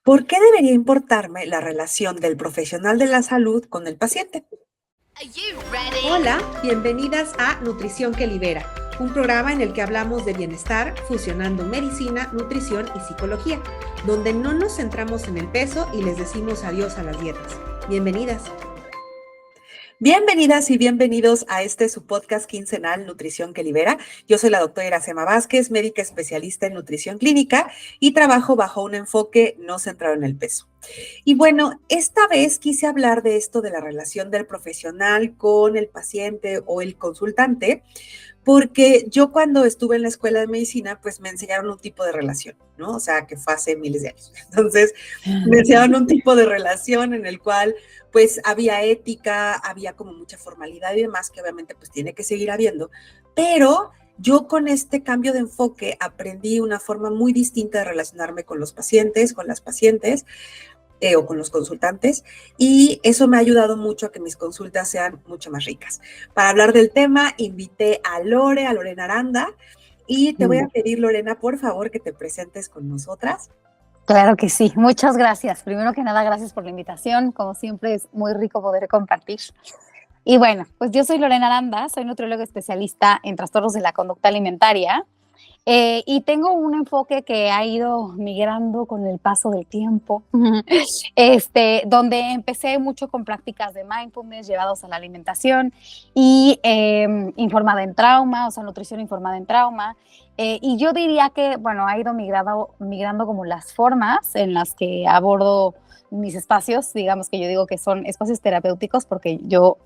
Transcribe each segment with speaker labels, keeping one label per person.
Speaker 1: ¿Por qué debería importarme la relación del profesional de la salud con el paciente?
Speaker 2: Hola, bienvenidas a Nutrición que Libera, un programa en el que hablamos de bienestar fusionando medicina, nutrición y psicología, donde no nos centramos en el peso y les decimos adiós a las dietas. Bienvenidas.
Speaker 1: Bienvenidas y bienvenidos a su podcast quincenal Nutrición que Libera. Yo soy la doctora Iracema Vázquez, médica especialista en nutrición clínica y trabajo bajo un enfoque no centrado en el peso. Y bueno, esta vez quise hablar de esto de la relación del profesional con el paciente o el consultante, porque yo cuando estuve en la escuela de medicina, pues me enseñaron un tipo de relación, ¿no? O sea, que fue hace miles de años. Entonces, me enseñaron un tipo de relación en el cual, pues, había ética, había como mucha formalidad y demás, que obviamente, pues, tiene que seguir habiendo, pero yo con este cambio de enfoque aprendí una forma muy distinta de relacionarme con los pacientes, con las pacientes, o con los consultantes, y eso me ha ayudado mucho a que mis consultas sean mucho más ricas. Para hablar del tema, invité a Lorena Aranda, y te voy a pedir, Lorena, por favor, que te presentes con nosotras.
Speaker 3: Claro que sí, muchas gracias. Primero que nada, gracias por la invitación. Como siempre, es muy rico poder compartir. Y bueno, pues yo soy Lorena Aranda, soy nutrióloga especialista en trastornos de la conducta alimentaria. Y tengo un enfoque que ha ido migrando con el paso del tiempo, donde empecé mucho con prácticas de mindfulness llevados a la alimentación y informada en trauma, o sea, nutrición informada en trauma. Y yo diría que, bueno, ha ido migrando como las formas en las que abordo mis espacios, digamos que yo digo que son espacios terapéuticos porque yo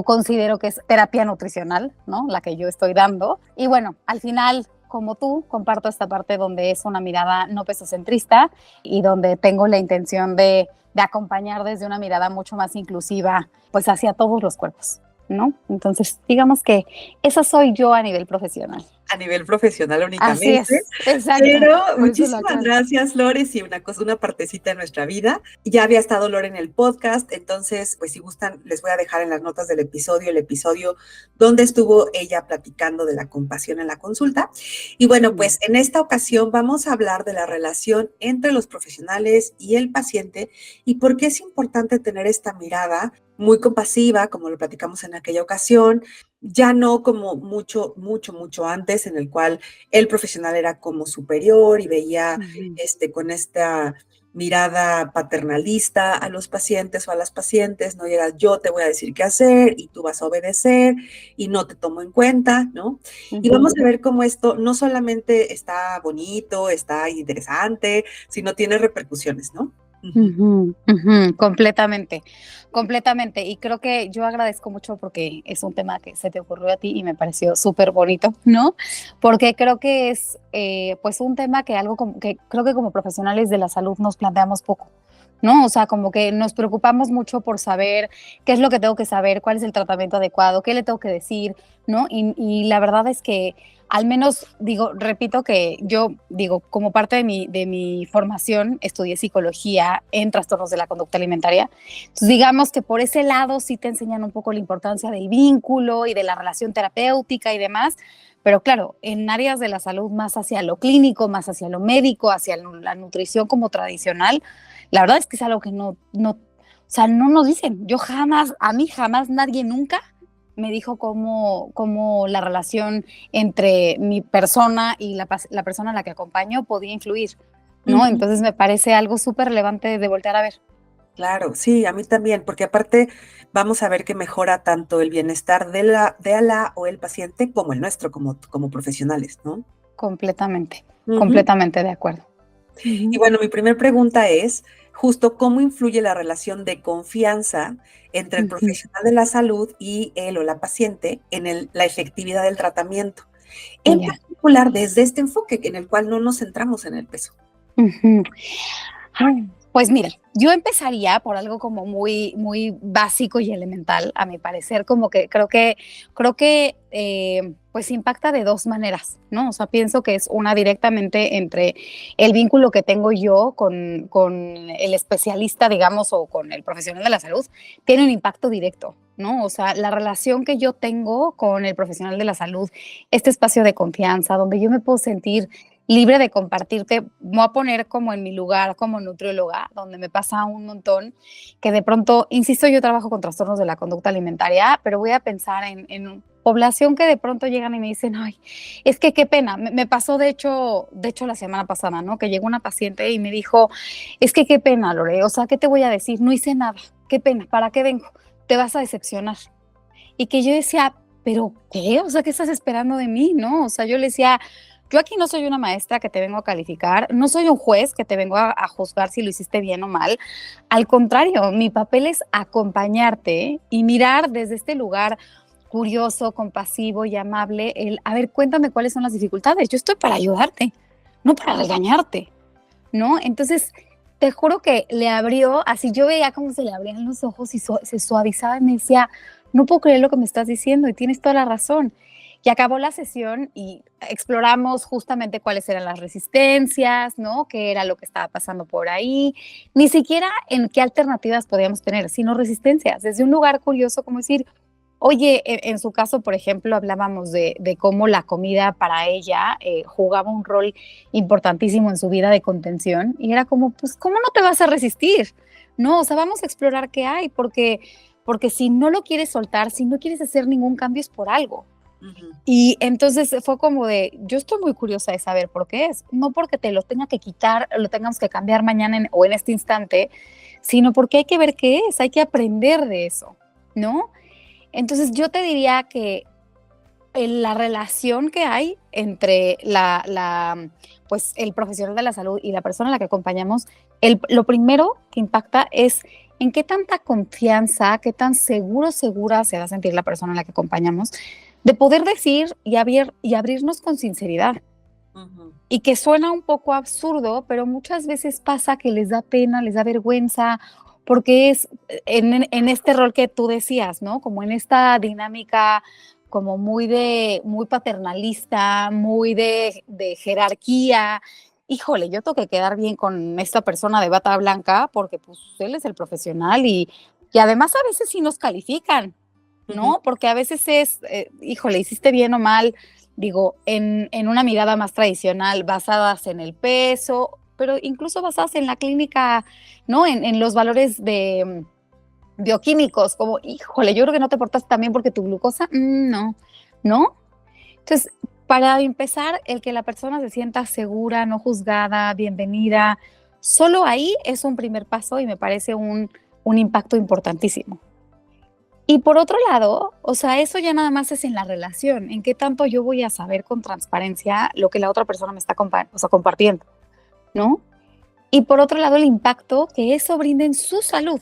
Speaker 3: considero que es terapia nutricional, ¿no? La que yo estoy dando. Y bueno, al final, como tú, comparto esta parte donde es una mirada no pesocentrista y donde tengo la intención de acompañar desde una mirada mucho más inclusiva, pues hacia todos los cuerpos, ¿no? Entonces, digamos que esa soy yo a nivel profesional.
Speaker 1: A nivel profesional únicamente.
Speaker 3: Así es, exacto.
Speaker 1: Pero muchísimas gracias, Lore. Sí, una partecita de nuestra vida. Ya había estado Lore en el podcast, entonces, pues si gustan, les voy a dejar en las notas del episodio, el episodio donde estuvo ella platicando de la compasión en la consulta. Y bueno, pues en esta ocasión vamos a hablar de la relación entre los profesionales y el paciente y por qué es importante tener esta mirada muy compasiva, como lo platicamos en aquella ocasión, ya no como mucho antes, en el cual el profesional era como superior y veía con esta mirada paternalista a los pacientes o a las pacientes, no era yo te voy a decir qué hacer y tú vas a obedecer y no te tomo en cuenta, ¿no? Y vamos a ver cómo esto no solamente está bonito, está interesante, sino tiene repercusiones, ¿no?
Speaker 3: Completamente. Y creo que yo agradezco mucho porque es un tema que se te ocurrió a ti y me pareció súper bonito, ¿no? Porque creo que es pues un tema que que creo que como profesionales de la salud nos planteamos poco, ¿no? O sea, como que nos preocupamos mucho por saber qué es lo que tengo que saber, cuál es el tratamiento adecuado, qué le tengo que decir, ¿no? Y la verdad es que al menos repito que yo como parte de mi formación estudié psicología en trastornos de la conducta alimentaria. Entonces, digamos que por ese lado sí te enseñan un poco la importancia del vínculo y de la relación terapéutica y demás, pero claro, en áreas de la salud más hacia lo clínico, más hacia lo médico, hacia la nutrición como tradicional, la verdad es que es algo que no nos dicen. A mí jamás nadie nunca me dijo cómo la relación entre mi persona y la persona a la que acompaño podía influir, ¿no? Entonces me parece algo súper relevante de voltear a ver.
Speaker 1: Claro, sí, a mí también, porque aparte vamos a ver que mejora tanto el bienestar de la o el paciente como el nuestro, como profesionales, ¿no?
Speaker 3: Completamente de acuerdo.
Speaker 1: Y bueno, mi primera pregunta es justo cómo influye la relación de confianza entre el profesional de la salud y él o la paciente en la efectividad del tratamiento. En particular, desde este enfoque en el cual no nos centramos en el peso.
Speaker 3: Pues mira, yo empezaría por algo como muy, muy básico y elemental, a mi parecer, como que creo que pues impacta de dos maneras, ¿no? O sea, pienso que es una directamente entre el vínculo que tengo yo con el especialista, digamos, o con el profesional de la salud, tiene un impacto directo, ¿no? O sea, la relación que yo tengo con el profesional de la salud, este espacio de confianza, donde yo me puedo sentir libre de compartirte. Me voy a poner como en mi lugar como nutrióloga, donde me pasa un montón que de pronto, insisto, yo trabajo con trastornos de la conducta alimentaria, pero voy a pensar en población que de pronto llegan y me dicen, ay, es que qué pena. Me pasó de hecho la semana pasada, ¿no? Que llegó una paciente y me dijo, es que qué pena, Lore, o sea, ¿qué te voy a decir? No hice nada, qué pena, ¿para qué vengo? Te vas a decepcionar. Y que yo decía, ¿pero qué? O sea, ¿qué estás esperando de mí? ¿No? O sea, yo le decía, yo aquí no soy una maestra que te vengo a calificar, no soy un juez que te vengo a juzgar si lo hiciste bien o mal. Al contrario, mi papel es acompañarte y mirar desde este lugar curioso, compasivo y amable, a ver, cuéntame cuáles son las dificultades. Yo estoy para ayudarte, no para regañarte, ¿no? Entonces, te juro que le abrió, así yo veía cómo se le abrían los ojos y se suavizaba y me decía, no puedo creer lo que me estás diciendo y tienes toda la razón. Y acabó la sesión y exploramos justamente cuáles eran las resistencias, ¿no? Qué era lo que estaba pasando por ahí. Ni siquiera en qué alternativas podíamos tener, sino resistencias. Desde un lugar curioso como decir, oye, en su caso, por ejemplo, hablábamos de cómo la comida para ella jugaba un rol importantísimo en su vida de contención. Y era como, pues, ¿cómo no te vas a resistir? No, o sea, vamos a explorar qué hay, porque si no lo quieres soltar, si no quieres hacer ningún cambio es por algo. Y entonces fue como de, yo estoy muy curiosa de saber por qué es, no porque te lo tenga que quitar, lo tengamos que cambiar mañana o en este instante, sino porque hay que ver qué es, hay que aprender de eso, ¿no? Entonces yo te diría que la relación que hay entre pues el profesional de la salud y la persona a la que acompañamos, lo primero que impacta es en qué tanta confianza, qué tan segura se va a sentir la persona a la que acompañamos, de poder decir y abrirnos con sinceridad. Y que suena un poco absurdo, pero muchas veces pasa que les da pena, les da vergüenza, porque es en este rol que tú decías, ¿no? Como en esta dinámica como muy paternalista, muy de jerarquía. Híjole, yo tengo que quedar bien con esta persona de bata blanca porque pues él es el profesional y además a veces sí nos califican, ¿no? Porque a veces es, híjole, hiciste bien o mal, digo, en una mirada más tradicional, basadas en el peso, pero incluso basadas en la clínica, ¿no? En los valores de bioquímicos, como, híjole, yo creo que no te portaste tan bien porque tu glucosa, no, ¿no? Entonces, para empezar, el que la persona se sienta segura, no juzgada, bienvenida, solo ahí es un primer paso y me parece un impacto importantísimo. Y por otro lado, o sea, eso ya nada más es en la relación, en qué tanto yo voy a saber con transparencia lo que la otra persona me está compartiendo, ¿no? Y por otro lado, el impacto que eso brinda en su salud.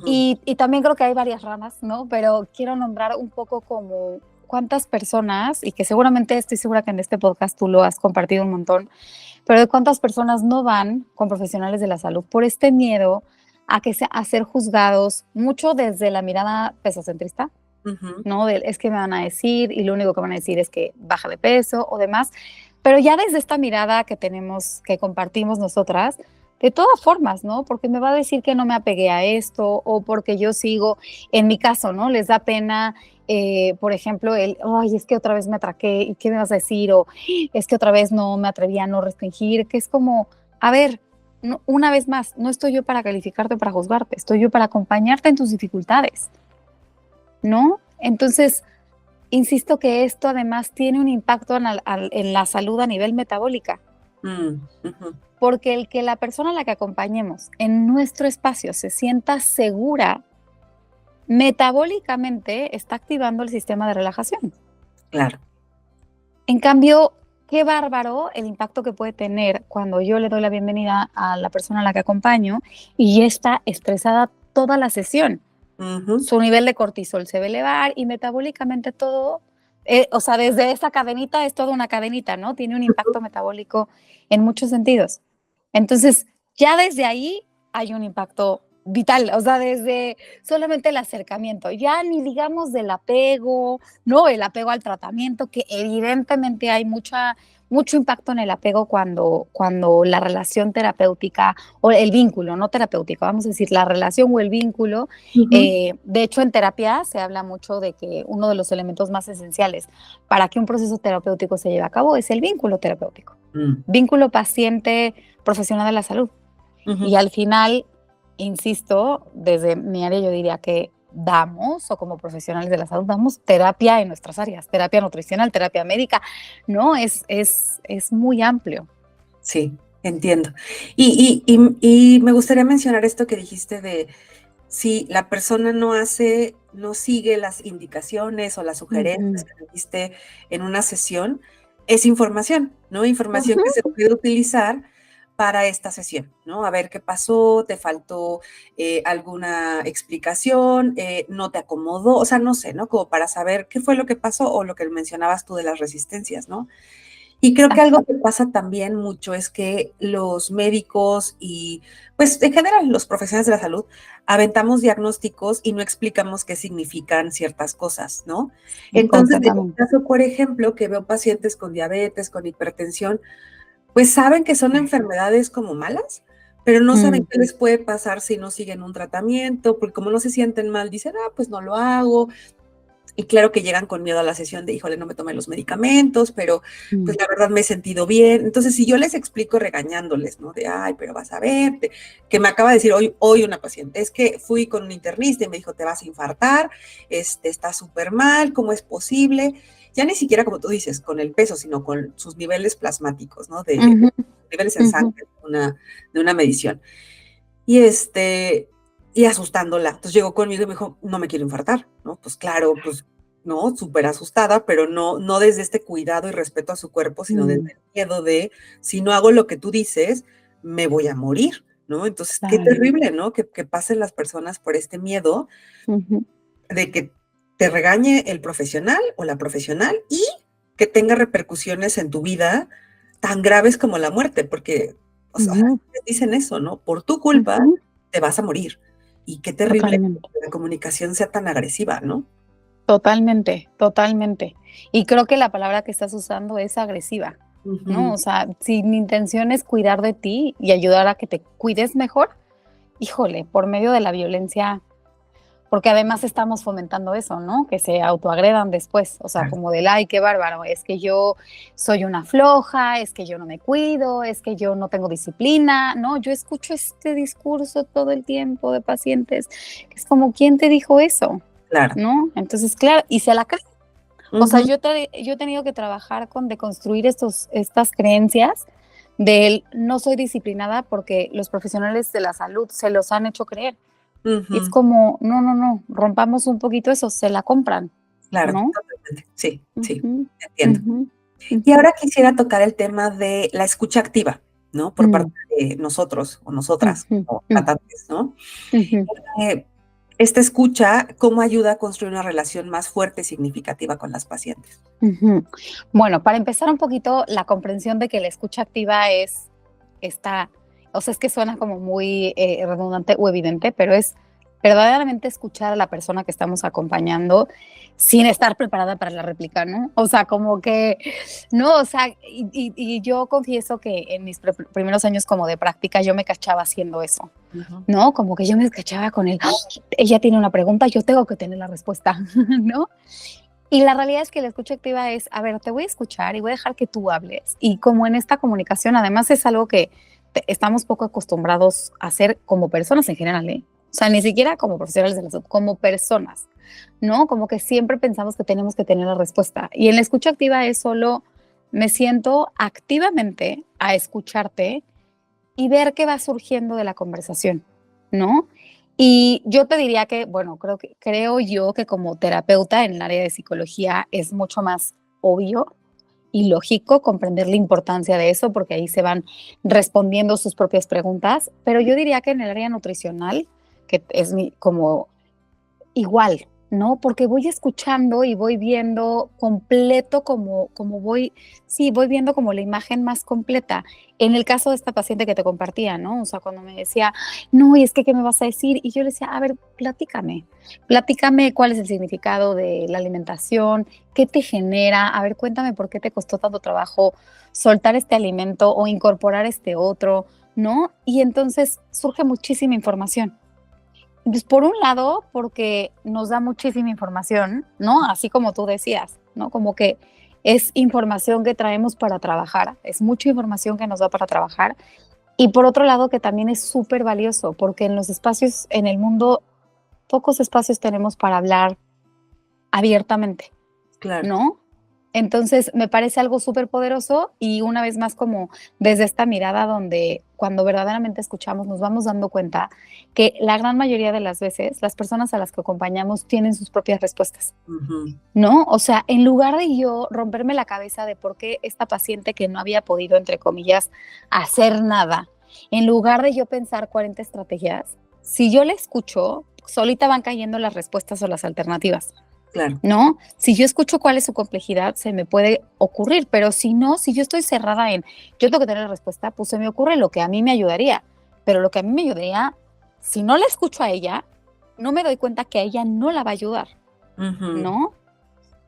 Speaker 3: Y también creo que hay varias ramas, ¿no? Pero quiero nombrar un poco como cuántas personas, y que seguramente estoy segura que en este podcast tú lo has compartido un montón, pero de cuántas personas no van con profesionales de la salud por este miedo a ser juzgados, mucho desde la mirada pesocentrista, ¿no? Es que me van a decir, y lo único que van a decir es que baja de peso o demás, pero ya desde esta mirada que tenemos, que compartimos nosotras, de todas formas, ¿no? Porque me va a decir que no me apegué a esto, o porque yo sigo, en mi caso, ¿no? Les da pena, por ejemplo, ay, es que otra vez me atraqué, ¿y qué me vas a decir? O es que otra vez no me atreví a no restringir, que es como, a ver, no, una vez más, no estoy yo para calificarte o para juzgarte, estoy yo para acompañarte en tus dificultades, ¿no? Entonces, insisto que esto además tiene un impacto en la salud a nivel metabólica. Porque el que la persona a la que acompañemos en nuestro espacio se sienta segura, metabólicamente está activando el sistema de relajación.
Speaker 1: Claro.
Speaker 3: En cambio, qué bárbaro el impacto que puede tener cuando yo le doy la bienvenida a la persona a la que acompaño y está estresada toda la sesión. Su nivel de cortisol se va a elevar y metabólicamente todo, o sea, desde esa cadenita es toda una cadenita, ¿no? Tiene un impacto metabólico en muchos sentidos. Entonces, ya desde ahí hay un impacto vital, o sea, desde solamente el acercamiento, ya ni digamos del apego, ¿no? El apego al tratamiento, que evidentemente hay mucho impacto en el apego cuando la relación terapéutica o el vínculo, no terapéutico, vamos a decir, la relación o el vínculo. De hecho, en terapia se habla mucho de que uno de los elementos más esenciales para que un proceso terapéutico se lleve a cabo es el vínculo terapéutico, vínculo paciente-profesional de la salud. Y al final, insisto, desde mi área yo diría que damos, o como profesionales de la salud, damos terapia en nuestras áreas, terapia nutricional, terapia médica, ¿no? Es muy amplio.
Speaker 1: Sí, entiendo. Y me gustaría mencionar esto que dijiste de si la persona no sigue las indicaciones o las sugerencias que le diste en una sesión, es información, ¿no? Información que se puede utilizar para esta sesión, ¿no? A ver qué pasó, te faltó alguna explicación, no te acomodó, o sea, no sé, ¿no? Como para saber qué fue lo que pasó o lo que mencionabas tú de las resistencias, ¿no? Y creo que algo que pasa también mucho es que los médicos y, pues, en general, los profesionales de la salud, aventamos diagnósticos y no explicamos qué significan ciertas cosas, ¿no? Entonces, en mi caso, por ejemplo, que veo pacientes con diabetes, con hipertensión, pues saben que son enfermedades como malas, pero no saben qué les puede pasar si no siguen un tratamiento, porque como no se sienten mal, dicen, pues no lo hago. Y claro que llegan con miedo a la sesión de, híjole, no me tomé los medicamentos, pero pues la verdad me he sentido bien. Entonces, si yo les explico regañándoles, ¿no? De, pero vas a ver, que me acaba de decir hoy una paciente, es que fui con un internista y me dijo, te vas a infartar, está súper mal, ¿cómo es posible? Ya ni siquiera, como tú dices, con el peso, sino con sus niveles plasmáticos, ¿no? De niveles en sangre de una medición. Y asustándola. Entonces llegó conmigo y me dijo, no me quiero infartar, ¿no? Pues claro, pues, no, súper asustada, pero no desde este cuidado y respeto a su cuerpo, sino desde el miedo de, si no hago lo que tú dices, me voy a morir, ¿no? Entonces, qué terrible, ¿no? Que pasen las personas por este miedo de que te regañe el profesional o la profesional y que tenga repercusiones en tu vida tan graves como la muerte, porque, o sea, dicen eso, ¿no? Por tu culpa te vas a morir. Y qué terrible que la comunicación sea tan agresiva, ¿no?
Speaker 3: Totalmente. Y creo que la palabra que estás usando es agresiva, ¿no? O sea, si mi intención es cuidar de ti y ayudar a que te cuides mejor, híjole, por medio de la violencia, porque además estamos fomentando eso, ¿no? Que se autoagredan después, o sea, como del, ay, qué bárbaro, es que yo soy una floja, es que yo no me cuido, es que yo no tengo disciplina, ¿no? Yo escucho este discurso todo el tiempo de pacientes, que es como, ¿quién te dijo eso?
Speaker 1: Claro.
Speaker 3: ¿No? Entonces, claro, y se la creen. O sea, yo he tenido que trabajar con deconstruir estas creencias del no soy disciplinada porque los profesionales de la salud se los han hecho creer. Y es como, no, rompamos un poquito eso, se la compran.
Speaker 1: Claro,
Speaker 3: ¿no?
Speaker 1: totalmente. Sí, entiendo. Y ahora quisiera tocar el tema de la escucha activa, ¿no? Por parte de nosotros o nosotras, como tratantes, ¿no? Esta escucha, ¿cómo ayuda a construir una relación más fuerte y significativa con las pacientes?
Speaker 3: Bueno, para empezar un poquito, la comprensión de que la escucha activa es esta, o sea, es que suena como muy redundante o evidente, pero es verdaderamente escuchar a la persona que estamos acompañando sin estar preparada para la réplica, ¿no? O sea, como que, no, o sea, y yo confieso que en mis primeros años como de práctica yo me cachaba haciendo eso, ¿no? Como que yo me cachaba con el, ella tiene una pregunta, yo tengo que tener la respuesta, ¿no? Y la realidad es que la escucha activa es, a ver, te voy a escuchar y voy a dejar que tú hables. Y como en esta comunicación, además es algo que estamos poco acostumbrados a hacer como personas en general, ¿eh? O sea, ni siquiera como profesionales de la salud, como personas, ¿no? Como que siempre pensamos que tenemos que tener la respuesta. Y en la escucha activa es solo, me siento activamente a escucharte y ver qué va surgiendo de la conversación, ¿no? Y yo te diría que, bueno, creo yo que como terapeuta en el área de psicología es mucho más obvio y lógico comprender la importancia de eso porque ahí se van respondiendo sus propias preguntas, pero yo diría que en el área nutricional, que es como igual, ¿no? Porque voy escuchando y voy viendo completo como voy, sí, voy viendo como la imagen más completa. En el caso de esta paciente que te compartía, ¿no? O sea, cuando me decía, no, y es que, ¿qué me vas a decir? Y yo le decía, a ver, platícame cuál es el significado de la alimentación, qué te genera, a ver, cuéntame por qué te costó tanto trabajo soltar este alimento o incorporar este otro, ¿no? Y entonces surge muchísima información. Pues por un lado, porque nos da muchísima información, ¿no? Así como tú decías, ¿no? Como que es información que traemos para trabajar, es mucha información que nos da para trabajar. Y por otro lado, que también es súper valioso, porque en los espacios, en el mundo, pocos espacios tenemos para hablar abiertamente,
Speaker 1: Claro.
Speaker 3: ¿no? Entonces, me parece algo súper poderoso y una vez más como desde esta mirada donde cuando verdaderamente escuchamos nos vamos dando cuenta que la gran mayoría de las veces las personas a las que acompañamos tienen sus propias respuestas,
Speaker 1: Ujú.
Speaker 3: ¿no? O sea, en lugar de yo romperme la cabeza de por qué esta paciente que no había podido, entre comillas, hacer nada, en lugar de yo pensar 40 estrategias, si yo la escucho, solita van cayendo las respuestas o las alternativas.
Speaker 1: Claro.
Speaker 3: ¿No? Si yo escucho cuál es su complejidad, se me puede ocurrir, pero si no, si yo estoy cerrada en, yo tengo que tener la respuesta, pues se me ocurre lo que a mí me ayudaría, pero lo que a mí me ayudaría, si no la escucho a ella, no me doy cuenta que a ella no la va a ayudar,
Speaker 1: Ujú.
Speaker 3: ¿no?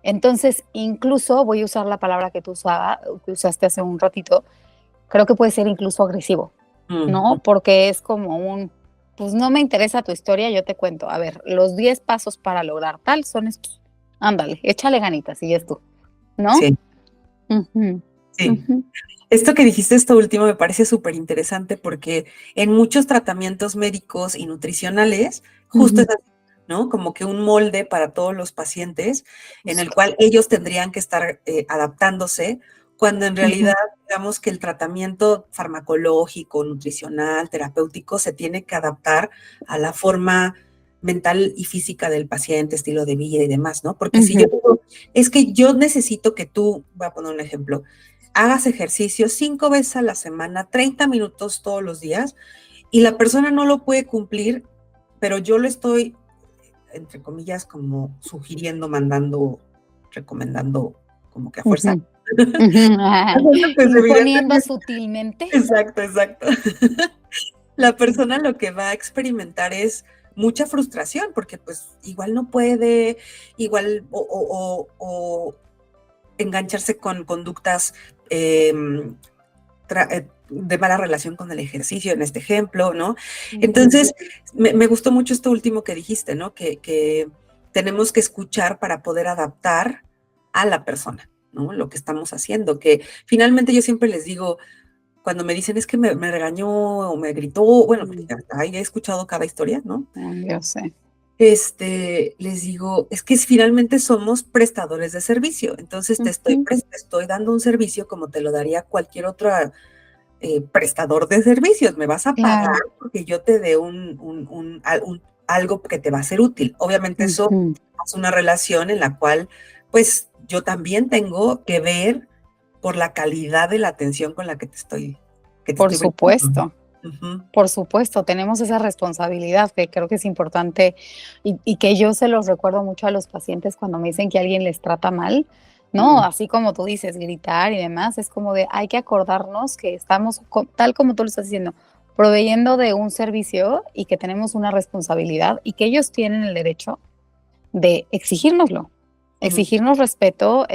Speaker 3: Entonces, incluso voy a usar la palabra que que usaste hace un ratito, creo que puede ser incluso agresivo,
Speaker 1: Ujú.
Speaker 3: ¿no? Porque es como pues no me interesa tu historia, yo te cuento. A ver, los 10 pasos para lograr tal son estos. Ándale, échale ganitas y es tú, ¿no?
Speaker 1: Sí,
Speaker 3: Ujú,
Speaker 1: sí.
Speaker 3: ujú,
Speaker 1: Esto que dijiste, esto último, me parece súper interesante porque en muchos tratamientos médicos y nutricionales, justo es
Speaker 3: ujú.
Speaker 1: así, ¿no? Como que un molde para todos los pacientes en el
Speaker 3: Justo.
Speaker 1: cual ellos tendrían que estar adaptándose, cuando en realidad,
Speaker 3: Ujú,
Speaker 1: digamos que el tratamiento farmacológico, nutricional, terapéutico, se tiene que adaptar a la forma mental y física del paciente, estilo de vida y demás, ¿no? Porque si yo
Speaker 3: ujú.
Speaker 1: digo, es que yo necesito que tú, voy a poner un ejemplo, hagas ejercicio 5 veces a la semana, 30 minutos todos los días, y la persona no lo puede cumplir, pero yo lo estoy, entre comillas, como sugiriendo, mandando, recomendando, como que a fuerza.
Speaker 3: Ujú, ujú, ay,
Speaker 1: Pues
Speaker 3: imponiendo
Speaker 1: evidentemente,
Speaker 3: sutilmente.
Speaker 1: exacto, exacto. La persona lo que va a experimentar es mucha frustración, porque pues igual no puede, igual o engancharse con conductas eh, de mala relación con el ejercicio, en este ejemplo, ¿no?
Speaker 3: Ujú,
Speaker 1: Entonces, me gustó mucho esto último que dijiste, ¿no? Que tenemos que escuchar para poder adaptar a la persona, ¿no? Lo que estamos haciendo, que finalmente yo siempre les digo, cuando me dicen es que me regañó o me gritó, bueno, porque
Speaker 3: mm,
Speaker 1: ahí he escuchado cada historia, ¿no?
Speaker 3: ay, yo sé.
Speaker 1: Les digo, es que finalmente somos prestadores de servicio, entonces
Speaker 3: Ujú,
Speaker 1: te estoy dando un servicio como te lo daría cualquier otro prestador de servicios, me vas a pagar
Speaker 3: claro.
Speaker 1: porque yo te dé algo que te va a ser útil. Obviamente eso
Speaker 3: Ujú,
Speaker 1: es una relación en la cual, pues, yo también tengo que ver por la calidad de la atención con la que te
Speaker 3: por
Speaker 1: estoy brindando.
Speaker 3: supuesto.
Speaker 1: Ujú,
Speaker 3: Por supuesto, tenemos esa responsabilidad que creo que es importante y que yo se los recuerdo mucho a los pacientes cuando me dicen que alguien les trata mal, ¿no?
Speaker 1: mm,
Speaker 3: Así como tú dices, gritar y demás, es como de hay que acordarnos que estamos, tal como tú lo estás diciendo, proveyendo de un servicio y que tenemos una responsabilidad y que ellos tienen el derecho de exigírnoslo,
Speaker 1: ujú,
Speaker 3: exigirnos respeto,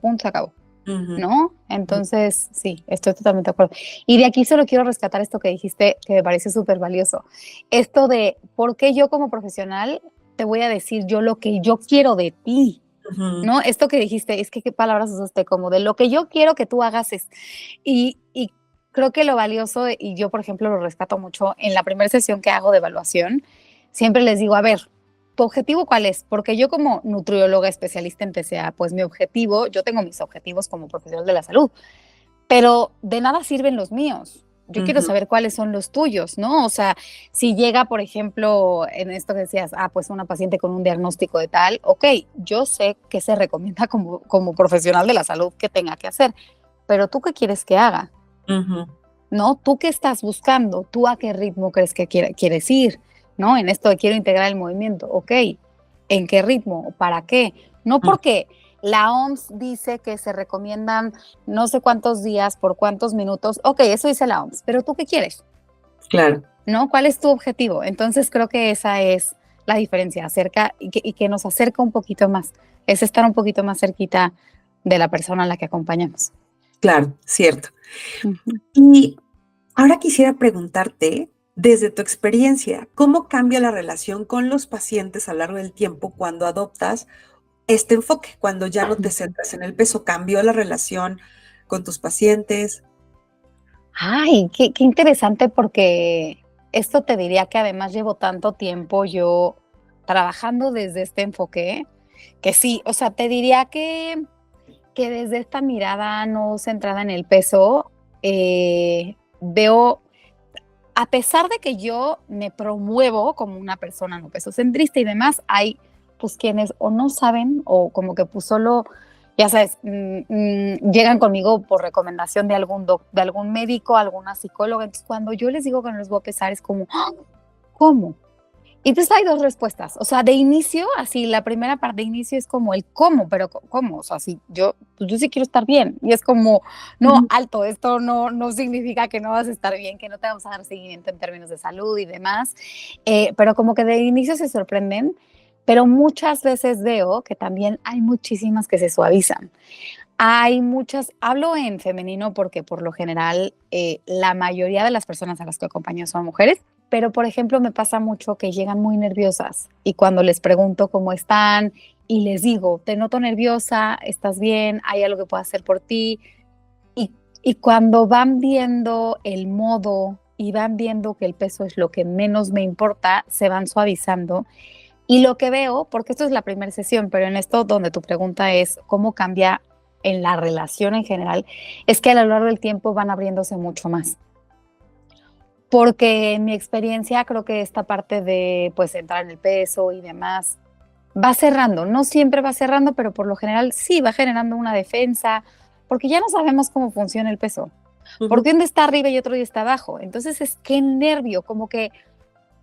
Speaker 3: punto, se acabó.
Speaker 1: ujú,
Speaker 3: ¿No?
Speaker 1: ujú,
Speaker 3: Entonces, sí, estoy totalmente de acuerdo. Y de aquí solo quiero rescatar esto que dijiste, que me parece súper valioso. Esto de, ¿por qué yo como profesional te voy a decir yo lo que yo quiero de ti?
Speaker 1: ujú,
Speaker 3: ¿No? Esto que dijiste, es que qué palabras usaste, como de lo que yo quiero que tú hagas es. Y creo que lo valioso, y yo, por ejemplo, lo rescato mucho en la primera sesión que hago de evaluación, siempre les digo, a ver, ¿tu objetivo cuál es? Porque yo como nutrióloga especialista en TCA, pues mi objetivo, yo tengo mis objetivos como profesional de la salud, pero de nada sirven los míos. Yo quiero
Speaker 1: ujú,
Speaker 3: saber cuáles son los tuyos, ¿no? O sea, si llega, por ejemplo, en esto que decías, pues una paciente con un diagnóstico de tal, ok, yo sé qué se recomienda como profesional de la salud que tenga que hacer, pero tú qué quieres que haga,
Speaker 1: ujú,
Speaker 3: ¿no? ¿Tú qué estás buscando? ¿Tú a qué ritmo crees que quieres ir? ¿no? En esto de quiero integrar el movimiento, ok, ¿en qué ritmo? ¿Para qué? No porque la OMS dice que se recomiendan no sé cuántos días por cuántos minutos, ok, eso dice la OMS, pero ¿tú qué quieres?
Speaker 1: Claro.
Speaker 3: ¿No? ¿Cuál es tu objetivo? Entonces creo que esa es la diferencia, acerca y que nos acerca un poquito más, es estar un poquito más cerquita de la persona a la que acompañamos.
Speaker 1: Claro, cierto.
Speaker 3: Ujú.
Speaker 1: Y ahora quisiera preguntarte, desde tu experiencia, ¿cómo cambia la relación con los pacientes a lo largo del tiempo cuando adoptas este enfoque, cuando ya no te centras en el peso? ¿Cambió la relación con tus pacientes?
Speaker 3: Ay, qué interesante porque esto te diría que además llevo tanto tiempo yo trabajando desde este enfoque, que sí, o sea, te diría que desde esta mirada no centrada en el peso, veo, a pesar de que yo me promuevo como una persona no pesocentrista y demás, hay pues quienes o no saben o como que pues solo, ya sabes, llegan conmigo por recomendación de de algún médico, alguna psicóloga. Entonces, cuando yo les digo que no les voy a pesar, es como, "¡Ah! ¿Cómo?". Y entonces hay dos respuestas. O sea, de inicio, así, la primera parte de inicio es como el cómo, pero ¿cómo? O sea, si yo, pues yo sí quiero estar bien. Y es como, no,
Speaker 1: Ujú.
Speaker 3: alto, esto no significa que no vas a estar bien, que no te vamos a dar seguimiento en términos de salud y demás. Pero como que de inicio se sorprenden, pero muchas veces veo que también hay muchísimas que se suavizan. Hay muchas, hablo en femenino porque por lo general la mayoría de las personas a las que acompaño son mujeres, pero por ejemplo me pasa mucho que llegan muy nerviosas y cuando les pregunto cómo están y les digo, te noto nerviosa, estás bien, hay algo que pueda hacer por ti y, y cuando van viendo el modo y van viendo que el peso es lo que menos me importa, se van suavizando y lo que veo, porque esto es la primera sesión, pero en esto donde tu pregunta es cómo cambia en la relación en general, es que a lo largo del tiempo van abriéndose mucho más. Porque en mi experiencia creo que esta parte de pues entrar en el peso y demás va cerrando, no siempre va cerrando, pero por lo general sí va generando una defensa, porque ya no sabemos cómo funciona el peso.
Speaker 1: Ujú.
Speaker 3: Porque uno está arriba y otro día está abajo. Entonces es que nervio, como que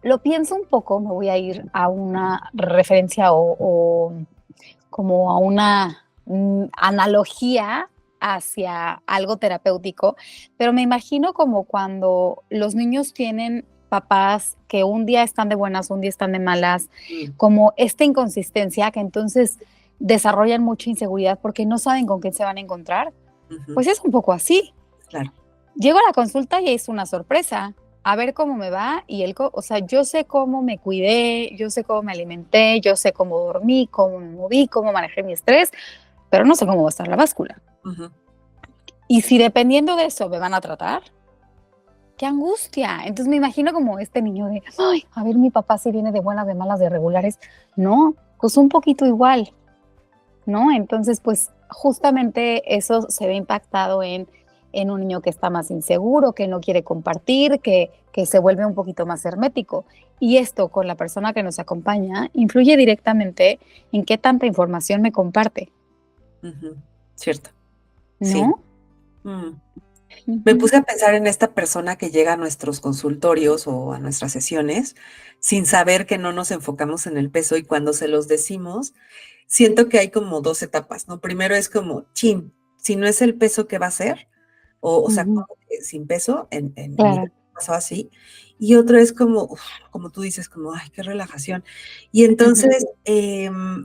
Speaker 3: lo pienso un poco, me voy a ir a una referencia o como a una analogía hacia algo terapéutico, pero me imagino como cuando los niños tienen papás que un día están de buenas, un día están de malas,
Speaker 1: Mm.
Speaker 3: como esta inconsistencia que entonces desarrollan mucha inseguridad porque no saben con quién se van a encontrar,
Speaker 1: Ujú.
Speaker 3: pues es un poco así.
Speaker 1: Claro.
Speaker 3: Llego a la consulta y es una sorpresa. A ver cómo me va y o sea, yo sé cómo me cuidé, yo sé cómo me alimenté, yo sé cómo dormí, cómo me moví, cómo manejé mi estrés, pero no sé cómo va a estar la báscula.
Speaker 1: Ujú.
Speaker 3: Y si dependiendo de eso me van a tratar, qué angustia. Entonces me imagino como este niño de, ay, a ver mi papá si viene de buenas, de malas, de regulares. No, pues un poquito igual, ¿no? Entonces, pues justamente eso se ve impactado en un niño que está más inseguro, que no quiere compartir, que se vuelve un poquito más hermético. Y esto con la persona que nos acompaña influye directamente en qué tanta información me comparte,
Speaker 1: Ujú. Cierto. Sí.
Speaker 3: ¿no?
Speaker 1: Mm. Me
Speaker 3: Ujú,
Speaker 1: puse a pensar en esta persona que llega a nuestros consultorios o a nuestras sesiones sin saber que no nos enfocamos en el peso y cuando se los decimos, siento que hay como dos etapas, ¿no? Primero es como, chin, si no es el peso, ¿qué va a ser? O sea,
Speaker 3: ujú,
Speaker 1: como que sin peso, en mi
Speaker 3: claro.
Speaker 1: caso pasó así. Y otro es como, como tú dices, como, ay, qué relajación. Y
Speaker 3: Ujú,
Speaker 1: entonces,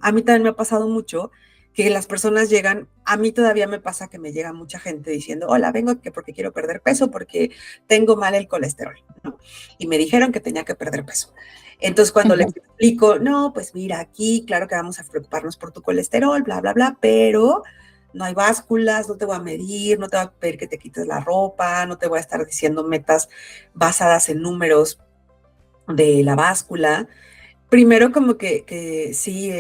Speaker 1: a mí también me ha pasado mucho que las personas llegan, a mí todavía me pasa que me llega mucha gente diciendo, hola, vengo porque quiero perder peso, porque tengo mal el colesterol, ¿no? Y me dijeron que tenía que perder peso. Entonces, cuando les
Speaker 3: ujú,
Speaker 1: explico, no, pues mira, aquí, claro que vamos a preocuparnos por tu colesterol, bla, bla, bla, pero no hay básculas, no te voy a medir, no te voy a pedir que te quites la ropa, no te voy a estar diciendo metas basadas en números de la báscula. Primero como que sí,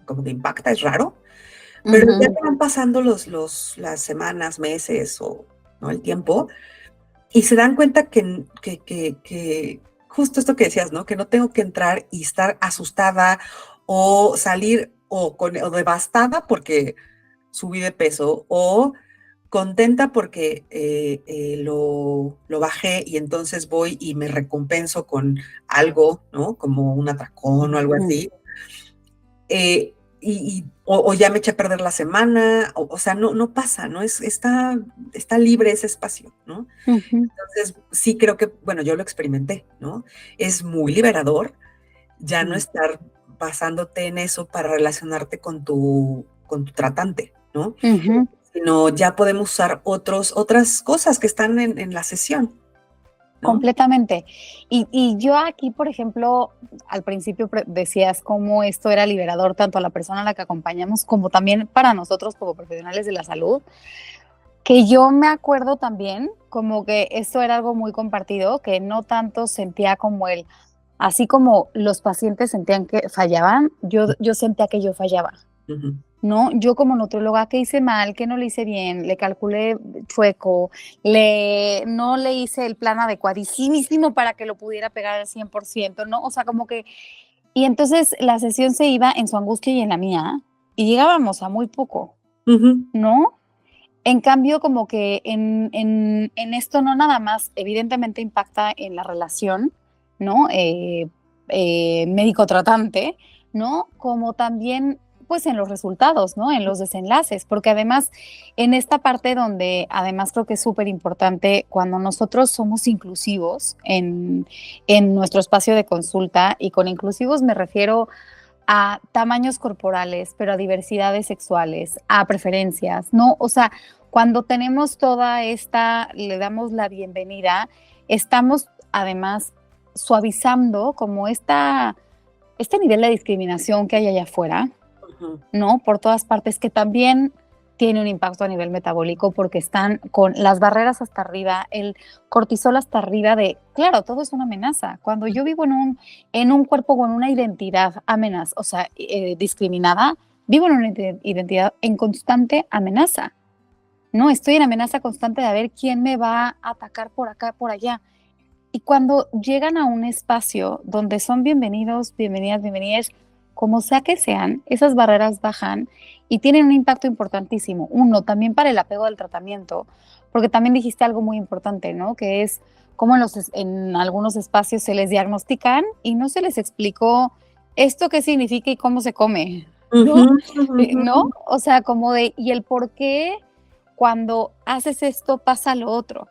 Speaker 1: como que impacta, es raro, pero ya
Speaker 3: ujú.
Speaker 1: que van pasando las semanas, meses o ¿no? el tiempo, y se dan cuenta que justo esto que decías, ¿no? Que no tengo que entrar y estar asustada o salir o devastada porque subí de peso o contenta porque lo bajé y entonces voy y me recompenso con algo, ¿no? Como un atracón o algo así. O ya me eché a perder la semana, o sea, no pasa, ¿no? Está libre ese espacio, ¿no? Entonces, sí creo que, bueno, yo lo experimenté, ¿no? Es muy liberador ya no estar basándote en eso para relacionarte con tu tratante, ¿no? Sino ya podemos usar otras cosas que están en la sesión, ¿no?
Speaker 3: Completamente. Y yo aquí, por ejemplo, al principio decías cómo esto era liberador tanto a la persona a la que acompañamos como también para nosotros como profesionales de la salud, que yo me acuerdo también como que esto era algo muy compartido, que no tanto sentía como así como los pacientes sentían que fallaban, yo sentía que yo fallaba.
Speaker 1: Uh-huh.
Speaker 3: ¿No? Yo como nutrióloga, ¿qué hice mal? ¿Qué no le hice bien? Le calculé chueco, no le hice el plan adecuadísimo para que lo pudiera pegar al 100%, ¿no? O sea, como que... Y entonces la sesión se iba en su angustia y en la mía, y llegábamos a muy poco, ¿no? En cambio, como que en esto no nada más, evidentemente impacta en la relación, ¿no? Médico-tratante, ¿no? Como también pues en los resultados, ¿no? En los desenlaces, porque además en esta parte donde además creo que es súper importante cuando nosotros somos inclusivos en nuestro espacio de consulta, y con inclusivos me refiero a tamaños corporales, pero a diversidades sexuales, a preferencias, ¿no? O sea, cuando tenemos toda esta, le damos la bienvenida, estamos además suavizando como este nivel de discriminación que hay allá afuera, ¿no? Por todas partes, que también tiene un impacto a nivel metabólico porque están con las barreras hasta arriba, el cortisol hasta arriba claro, todo es una amenaza. Cuando yo vivo en un cuerpo con una identidad amenaza, o sea, discriminada, vivo en una identidad en constante amenaza, ¿no? Estoy en amenaza constante de ver quién me va a atacar por acá, por allá. Y cuando llegan a un espacio donde son bienvenidos, bienvenidas, como sea que sean, esas barreras bajan y tienen un impacto importantísimo. Uno, también para el apego del tratamiento, porque también dijiste algo muy importante, ¿no? Que es cómo en algunos espacios se les diagnostican y no se les explicó esto qué significa y cómo se come, ¿no? ¿No? O sea, y el por qué cuando haces esto pasa lo otro.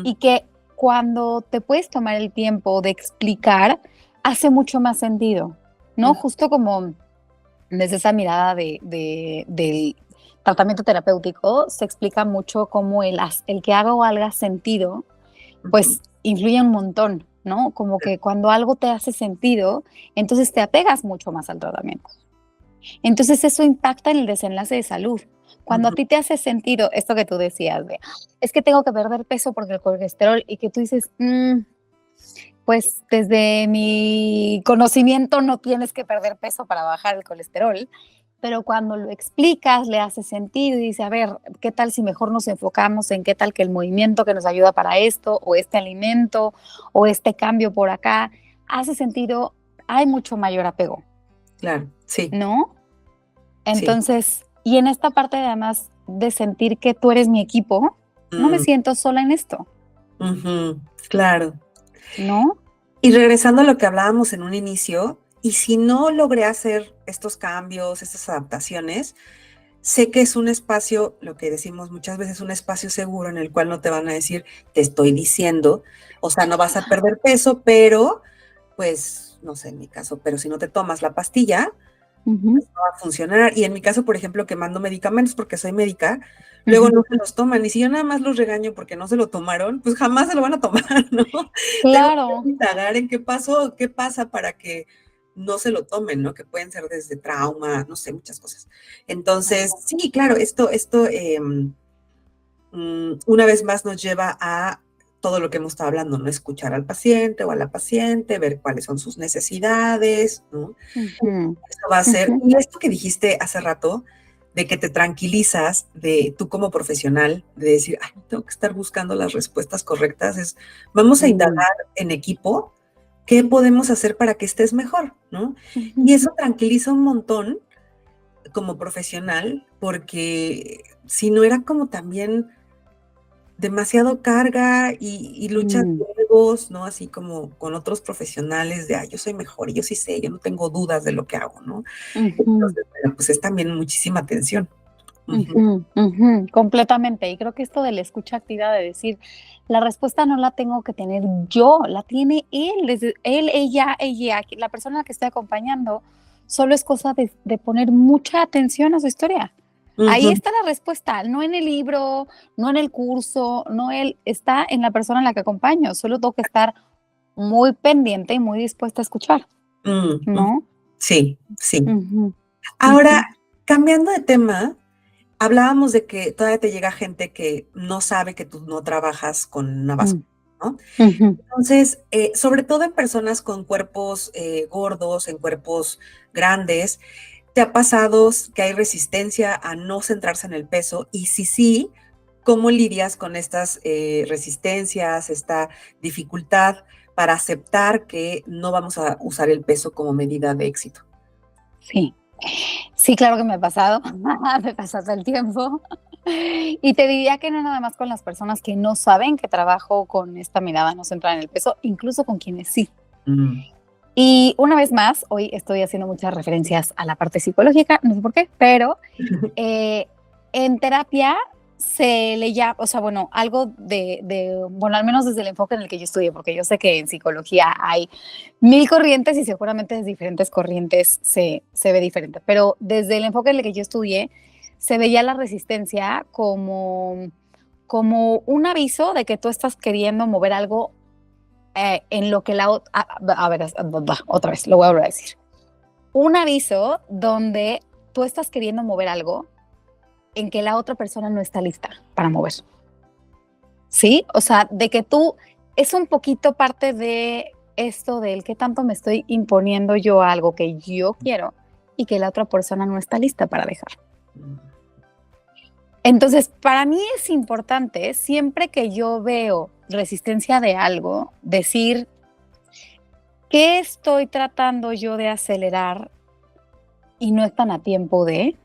Speaker 3: Y que cuando te puedes tomar el tiempo de explicar, hace mucho más sentido, ¿no? Justo como desde esa mirada del tratamiento terapéutico, se explica mucho cómo el que haga sentido, pues influye un montón, ¿no? Como que cuando algo te hace sentido, entonces te apegas mucho más al tratamiento. Entonces eso impacta en el desenlace de salud. Cuando a ti te hace sentido esto que tú decías, es que tengo que perder peso porque el colesterol, y que tú dices, pues desde mi conocimiento no tienes que perder peso para bajar el colesterol, pero cuando lo explicas le hace sentido y dice, a ver, ¿qué tal si mejor nos enfocamos en qué tal que el movimiento que nos ayuda para esto, o este alimento, o este cambio por acá, hace sentido, hay mucho mayor apego.
Speaker 1: Claro, sí.
Speaker 3: ¿No? Entonces, sí. Y en esta parte además de sentir que tú eres mi equipo, no me siento sola en esto.
Speaker 1: Claro.
Speaker 3: ¿No?
Speaker 1: Y regresando a lo que hablábamos en un inicio, y si no logré hacer estos cambios, estas adaptaciones, sé que es un espacio, lo que decimos muchas veces, un espacio seguro en el cual no te van a decir, te estoy diciendo, o sea, no vas a perder peso, pero, pues, no sé, en mi caso, pero si no te tomas la pastilla, pues no va a funcionar. Y en mi caso, por ejemplo, que mando medicamentos porque soy médica, luego no se los toman. Y si yo nada más los regaño porque no se lo tomaron, pues jamás se lo van a tomar, ¿no?
Speaker 3: Claro.
Speaker 1: Tengo que indagar en qué pasa para que no se lo tomen, ¿no? Que pueden ser desde trauma, no sé, muchas cosas. Entonces, sí, claro, esto una vez más nos lleva a todo lo que hemos estado hablando, ¿no? Escuchar al paciente o a la paciente, ver cuáles son sus necesidades, ¿no? Eso va a ser, y esto que dijiste hace rato, de que te tranquilizas, de tú como profesional, de decir, ay, no tengo que estar buscando las respuestas correctas, vamos a indagar en equipo qué podemos hacer para que estés mejor, ¿no? Y eso tranquiliza un montón, como profesional, porque si no era como también demasiado carga y luchas de egos, ¿no? Así como con otros profesionales de, yo soy mejor y yo sí sé, yo no tengo dudas de lo que hago, ¿no? Entonces, bueno, pues es también muchísima tensión.
Speaker 3: Completamente. Y creo que esto de la escucha activa, de decir, la respuesta no la tengo que tener yo, la tiene él, ella, la persona a la que estoy acompañando, solo es cosa de poner mucha atención a su historia. Ahí está la respuesta, no en el libro, no en el curso, está en la persona a la que acompaño. Solo tengo que estar muy pendiente y muy dispuesta a escuchar, ¿no?
Speaker 1: Sí. Ahora, cambiando de tema, hablábamos de que todavía te llega gente que no sabe que tú no trabajas con una báscula, ¿no? Entonces, sobre todo en personas con cuerpos gordos, en cuerpos grandes, ¿te ha pasado que hay resistencia a no centrarse en el peso? Y si sí, ¿cómo lidias con estas resistencias, esta dificultad para aceptar que no vamos a usar el peso como medida de éxito?
Speaker 3: Sí, claro que me ha pasado, me pasa todo el tiempo. Y te diría que no nada más con las personas que no saben que trabajo con esta mirada no centrada en el peso, incluso con quienes sí. Y una vez más, hoy estoy haciendo muchas referencias a la parte psicológica, no sé por qué, pero en terapia se le llama, o sea, bueno, algo bueno, al menos desde el enfoque en el que yo estudié, porque yo sé que en psicología hay 1000 corrientes y seguramente desde diferentes corrientes se ve diferente, pero desde el enfoque en el que yo estudié, se veía la resistencia como un aviso de que tú estás queriendo mover algo en lo que la otra... A ver, otra vez, lo voy a volver a decir. Un aviso donde tú estás queriendo mover algo en que la otra persona no está lista para mover. ¿Sí? O sea, de que tú... Es un poquito parte de esto del que tanto me estoy imponiendo yo a algo que yo quiero y que la otra persona no está lista para dejar. Entonces, para mí es importante, siempre que yo veo resistencia de algo, decir, ¿qué estoy tratando yo de acelerar y no están a tiempo de?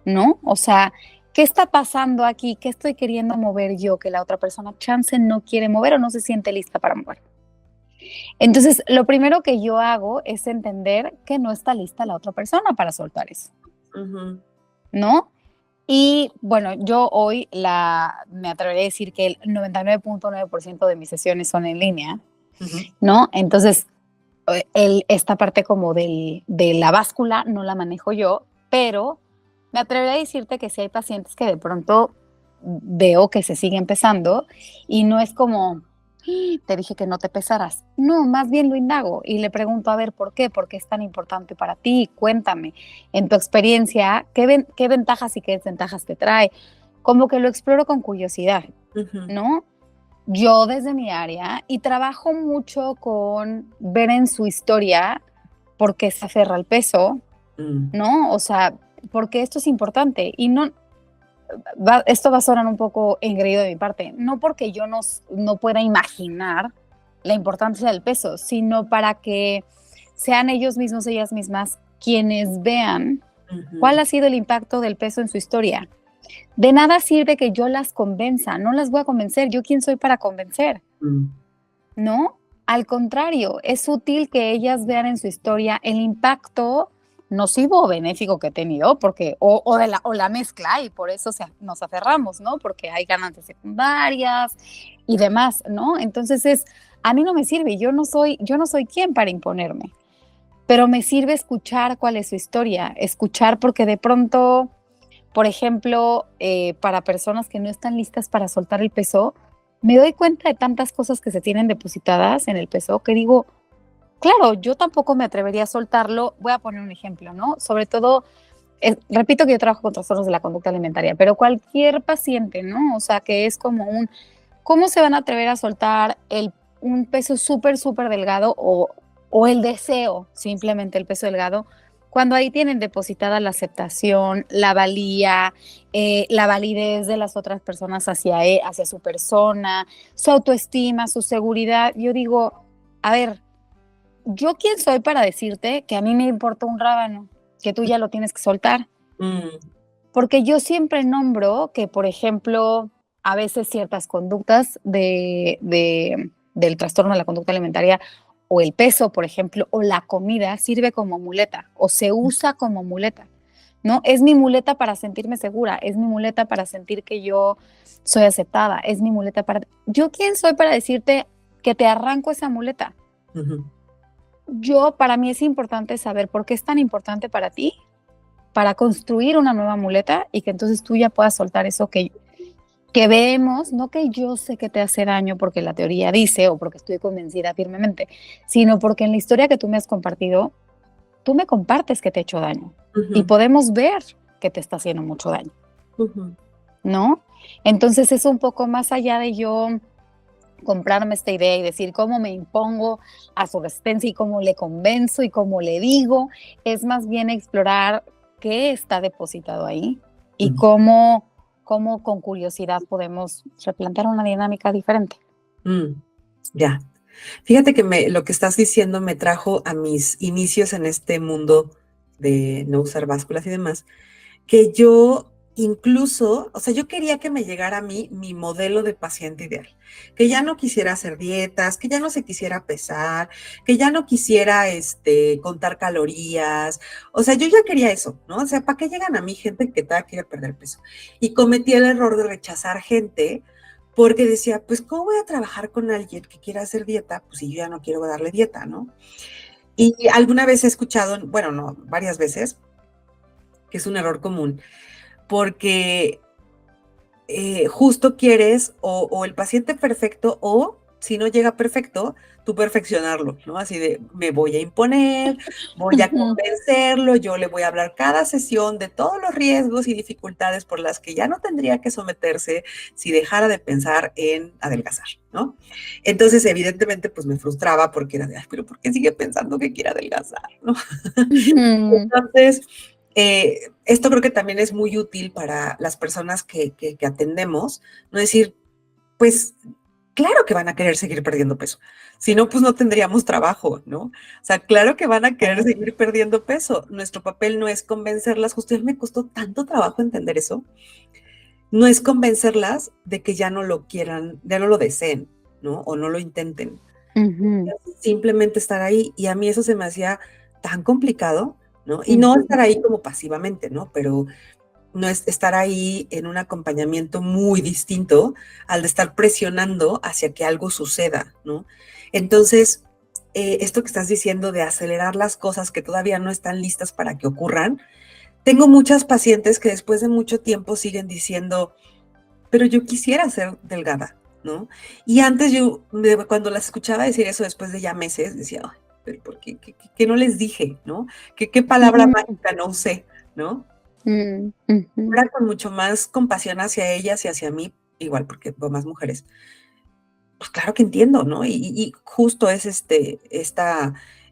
Speaker 3: ¿No? O sea, ¿qué está pasando aquí? ¿Qué estoy queriendo mover yo que la otra persona chance no quiere mover o no se siente lista para mover? Entonces, lo primero que yo hago es entender que no está lista la otra persona para soltar eso. ¿No? Y bueno, yo hoy me atrevería a decir que el 99.9% de mis sesiones son en línea, ¿no? Entonces, esta parte como de la báscula no la manejo yo, pero me atrevería a decirte que sí hay pacientes que de pronto veo que se sigue empezando y no es como, te dije que no te pesaras. No, más bien lo indago y le pregunto, a ver, ¿por qué? ¿Por qué es tan importante para ti? Cuéntame, en tu experiencia, ¿qué ventajas y qué desventajas te trae? Como que lo exploro con curiosidad, ¿no? Yo desde mi área y trabajo mucho con ver en su historia por qué se aferra al peso, ¿no? O sea, porque esto es importante y no... esto va a sonar un poco engreído de mi parte, no porque yo no pueda imaginar la importancia del peso, sino para que sean ellos mismos, ellas mismas, quienes vean cuál ha sido el impacto del peso en su historia. De nada sirve que yo las convenza, no las voy a convencer, ¿yo quién soy para convencer? ¿No? Al contrario, es útil que ellas vean en su historia el impacto nocivo o benéfico que he tenido, porque, o la mezcla, y por eso nos aferramos, ¿no? Porque hay ganancias secundarias y demás, ¿no? Entonces a mí no me sirve, yo no soy quien para imponerme, pero me sirve escuchar cuál es su historia, escuchar porque de pronto, por ejemplo, para personas que no están listas para soltar el peso, me doy cuenta de tantas cosas que se tienen depositadas en el peso que digo, claro, yo tampoco me atrevería a soltarlo. Voy a poner un ejemplo, ¿no? Sobre todo, repito que yo trabajo con trastornos de la conducta alimentaria, pero cualquier paciente, ¿no? O sea, que es como ¿cómo se van a atrever a soltar un peso súper, súper delgado o el deseo, simplemente el peso delgado, cuando ahí tienen depositada la aceptación, la valía, la validez de las otras personas hacia su persona, su autoestima, su seguridad? Yo digo, a ver, ¿yo quién soy para decirte que a mí me importa un rábano, que tú ya lo tienes que soltar?
Speaker 1: Mm,
Speaker 3: Porque yo siempre nombro que, por ejemplo, a veces ciertas conductas del trastorno de la conducta alimentaria o el peso, por ejemplo, o la comida sirve como muleta o se usa como muleta, ¿no? Es mi muleta para sentirme segura, es mi muleta para sentir que yo soy aceptada, es mi muleta para... ¿Yo quién soy para decirte que te arranco esa muleta?
Speaker 1: ujú,
Speaker 3: Para mí es importante saber por qué es tan importante para ti, para construir una nueva muleta y que entonces tú ya puedas soltar eso que vemos, no que yo sé que te hace daño porque la teoría dice o porque estoy convencida firmemente, sino porque en la historia que tú me has compartido, tú me compartes que te ha hecho daño y
Speaker 1: ujú,
Speaker 3: podemos ver que te está haciendo mucho daño,
Speaker 1: ujú,
Speaker 3: ¿no? Entonces es un poco más allá de yo comprarme esta idea y decir cómo me impongo a su resistencia y cómo le convenzo y cómo le digo, es más bien explorar qué está depositado ahí y
Speaker 1: ujú.
Speaker 3: cómo con curiosidad podemos replantear una dinámica diferente.
Speaker 1: Mm, ya. Fíjate que lo que estás diciendo me trajo a mis inicios en este mundo de no usar básculas y demás, que yo incluso, o sea, yo quería que me llegara a mí mi modelo de paciente ideal, que ya no quisiera hacer dietas, que ya no se quisiera pesar, que ya no quisiera contar calorías, o sea, yo ya quería eso, ¿no? O sea, ¿para qué llegan a mí gente que todavía quiere perder peso? Y cometí el error de rechazar gente porque decía, pues, ¿cómo voy a trabajar con alguien que quiera hacer dieta? Pues si yo ya no quiero darle dieta, ¿no? Y alguna vez he escuchado, bueno, no, varias veces, que es un error común, porque justo quieres o el paciente perfecto o si no llega perfecto, tú perfeccionarlo, ¿no? Así de, me voy a imponer, voy a
Speaker 3: Ujú,
Speaker 1: convencerlo, yo le voy a hablar cada sesión de todos los riesgos y dificultades por las que ya no tendría que someterse si dejara de pensar en adelgazar, ¿no? Entonces, evidentemente, pues me frustraba porque era de, ay, pero ¿por qué sigue pensando que quiere adelgazar, ¿no?
Speaker 3: ujú.
Speaker 1: Entonces, esto creo que también es muy útil para las personas que atendemos, no decir, pues claro que van a querer seguir perdiendo peso, si no, pues no tendríamos trabajo, ¿no? O sea, claro que van a querer seguir perdiendo peso. Nuestro papel no es convencerlas, justo a mí me costó tanto trabajo entender eso, no es convencerlas de que ya no lo quieran, ya no lo deseen, ¿no? O no lo intenten.
Speaker 3: Ujú,
Speaker 1: Simplemente estar ahí y a mí eso se me hacía tan complicado, ¿no? Y no
Speaker 3: ujú.
Speaker 1: estar ahí como pasivamente, ¿no? Pero no es estar ahí en un acompañamiento muy distinto al de estar presionando hacia que algo suceda, ¿no? Entonces, esto que estás diciendo de acelerar las cosas que todavía no están listas para que ocurran, tengo muchas pacientes que después de mucho tiempo siguen diciendo, pero yo quisiera ser delgada, ¿no? Y antes yo, cuando las escuchaba decir eso después de ya meses, decía, ay, pero ¿por qué, qué no les dije, ¿no? ¿Qué palabra mágica no usé, ¿no?
Speaker 3: Mm, ujú.
Speaker 1: Ahora con mucho más compasión hacia ellas y hacia mí, igual porque veo más mujeres, pues claro que entiendo, ¿no? Y justo es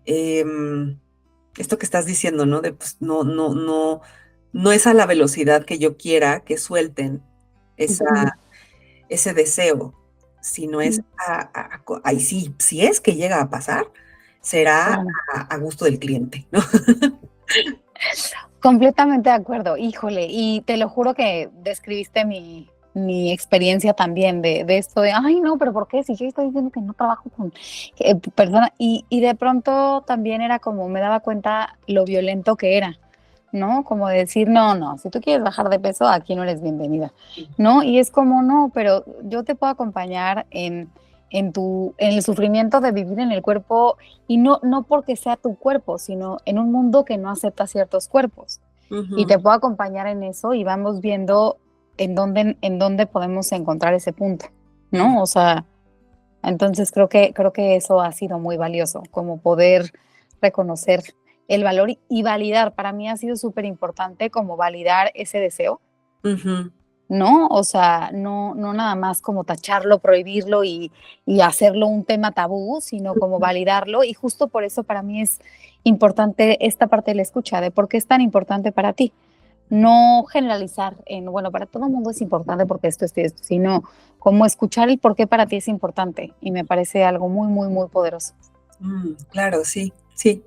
Speaker 1: em, esto que estás diciendo, ¿no? De pues no es a la velocidad que yo quiera que suelten
Speaker 3: Ujú.
Speaker 1: ese deseo, sino es ahí sí, si es que llega a pasar, será
Speaker 3: Claro.
Speaker 1: a gusto del cliente, ¿no?
Speaker 3: Completamente de acuerdo, híjole, y te lo juro que describiste mi experiencia también de esto de, ay, no, pero ¿por qué? Si yo estoy diciendo que no trabajo con personas, y de pronto también era como, me daba cuenta lo violento que era, ¿no? Como decir, no, no, si tú quieres bajar de peso, aquí no eres bienvenida, ¿no? Y es como, no, pero yo te puedo acompañar en el sufrimiento de vivir en el cuerpo y no porque sea tu cuerpo, sino en un mundo que no acepta ciertos cuerpos. Y
Speaker 1: Ujú,
Speaker 3: te puedo acompañar en eso y vamos viendo en dónde podemos encontrar ese punto,
Speaker 1: ujú,
Speaker 3: ¿no? O sea, entonces creo que eso ha sido muy valioso, como poder reconocer el valor y validar. Para mí ha sido súper importante como validar ese deseo,
Speaker 1: ujú,
Speaker 3: ¿no? O sea, no nada más como tacharlo, prohibirlo y hacerlo un tema tabú, sino como validarlo. Y justo por eso para mí es importante esta parte de la escucha, de por qué es tan importante para ti. No generalizar en, bueno, para todo el mundo es importante porque esto, sino como escuchar el por qué para ti es importante. Y me parece algo muy, muy, muy poderoso.
Speaker 1: claro, sí, sí.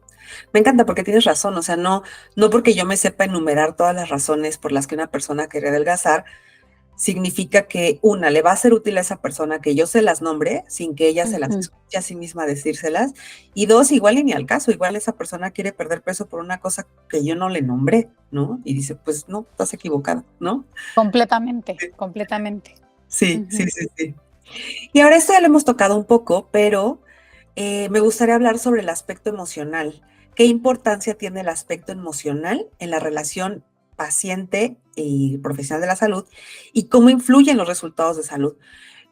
Speaker 1: Me encanta porque tienes razón, o sea, no porque yo me sepa enumerar todas las razones por las que una persona quiere adelgazar, significa que una, le va a ser útil a esa persona que yo se las nombre sin que ella se las escuche a sí misma decírselas. Y dos, igual y ni al caso, igual esa persona quiere perder peso por una cosa que yo no le nombré, ¿no? Y dice, pues no, estás equivocada, ¿no?
Speaker 3: Completamente, completamente.
Speaker 1: Sí, sí. Y ahora esto ya lo hemos tocado un poco, pero me gustaría hablar sobre el aspecto emocional. ¿Qué importancia tiene el aspecto emocional en la relación paciente y profesional de la salud y cómo influyen los resultados de salud?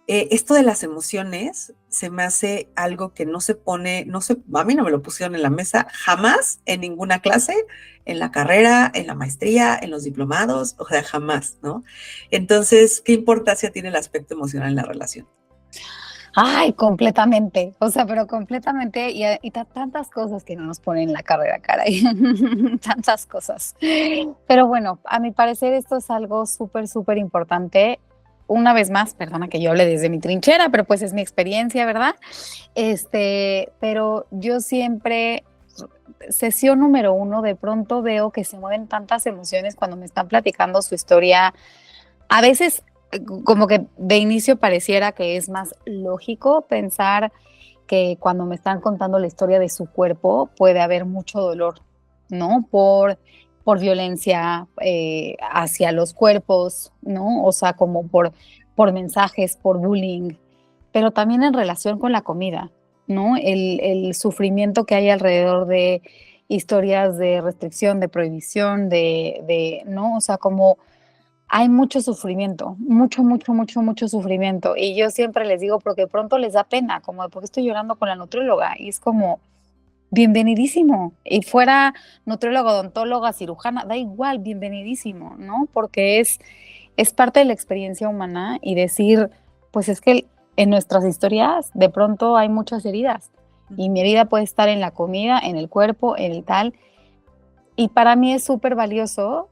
Speaker 1: Esto de las emociones se me hace algo que no se pone, a mí no me lo pusieron en la mesa jamás en ninguna clase, en la carrera, en la maestría, en los diplomados, o sea, jamás, ¿no? Entonces, ¿qué importancia tiene el aspecto emocional en la relación?
Speaker 3: Ay, completamente, o sea, pero completamente, y tantas cosas que no nos ponen en la carrera, caray, tantas cosas. Pero bueno, a mi parecer esto es algo súper importante. Una vez más, perdona que yo hable desde mi trinchera, pero pues es mi experiencia, ¿verdad? Pero yo siempre, sesión número 1, de pronto veo que se mueven tantas emociones cuando me están platicando su historia. A veces como que de inicio pareciera que es más lógico pensar que cuando me están contando la historia de su cuerpo puede haber mucho dolor, ¿no? Por violencia hacia los cuerpos, ¿no? O sea, como por mensajes, por bullying, pero también en relación con la comida, ¿no? El sufrimiento que hay alrededor de historias de restricción, de prohibición, ¿no? O sea, como hay mucho sufrimiento, mucho sufrimiento. Y yo siempre les digo, porque de pronto les da pena, como de por qué estoy llorando con la nutrióloga. Y es como, bienvenidísimo. Y fuera nutrióloga, odontóloga, cirujana, da igual, bienvenidísimo, ¿no? Porque es parte de la experiencia humana y decir, pues es que en nuestras historias de pronto hay muchas heridas. Y mi herida puede estar en la comida, en el cuerpo, en el tal. Y para mí es súper valioso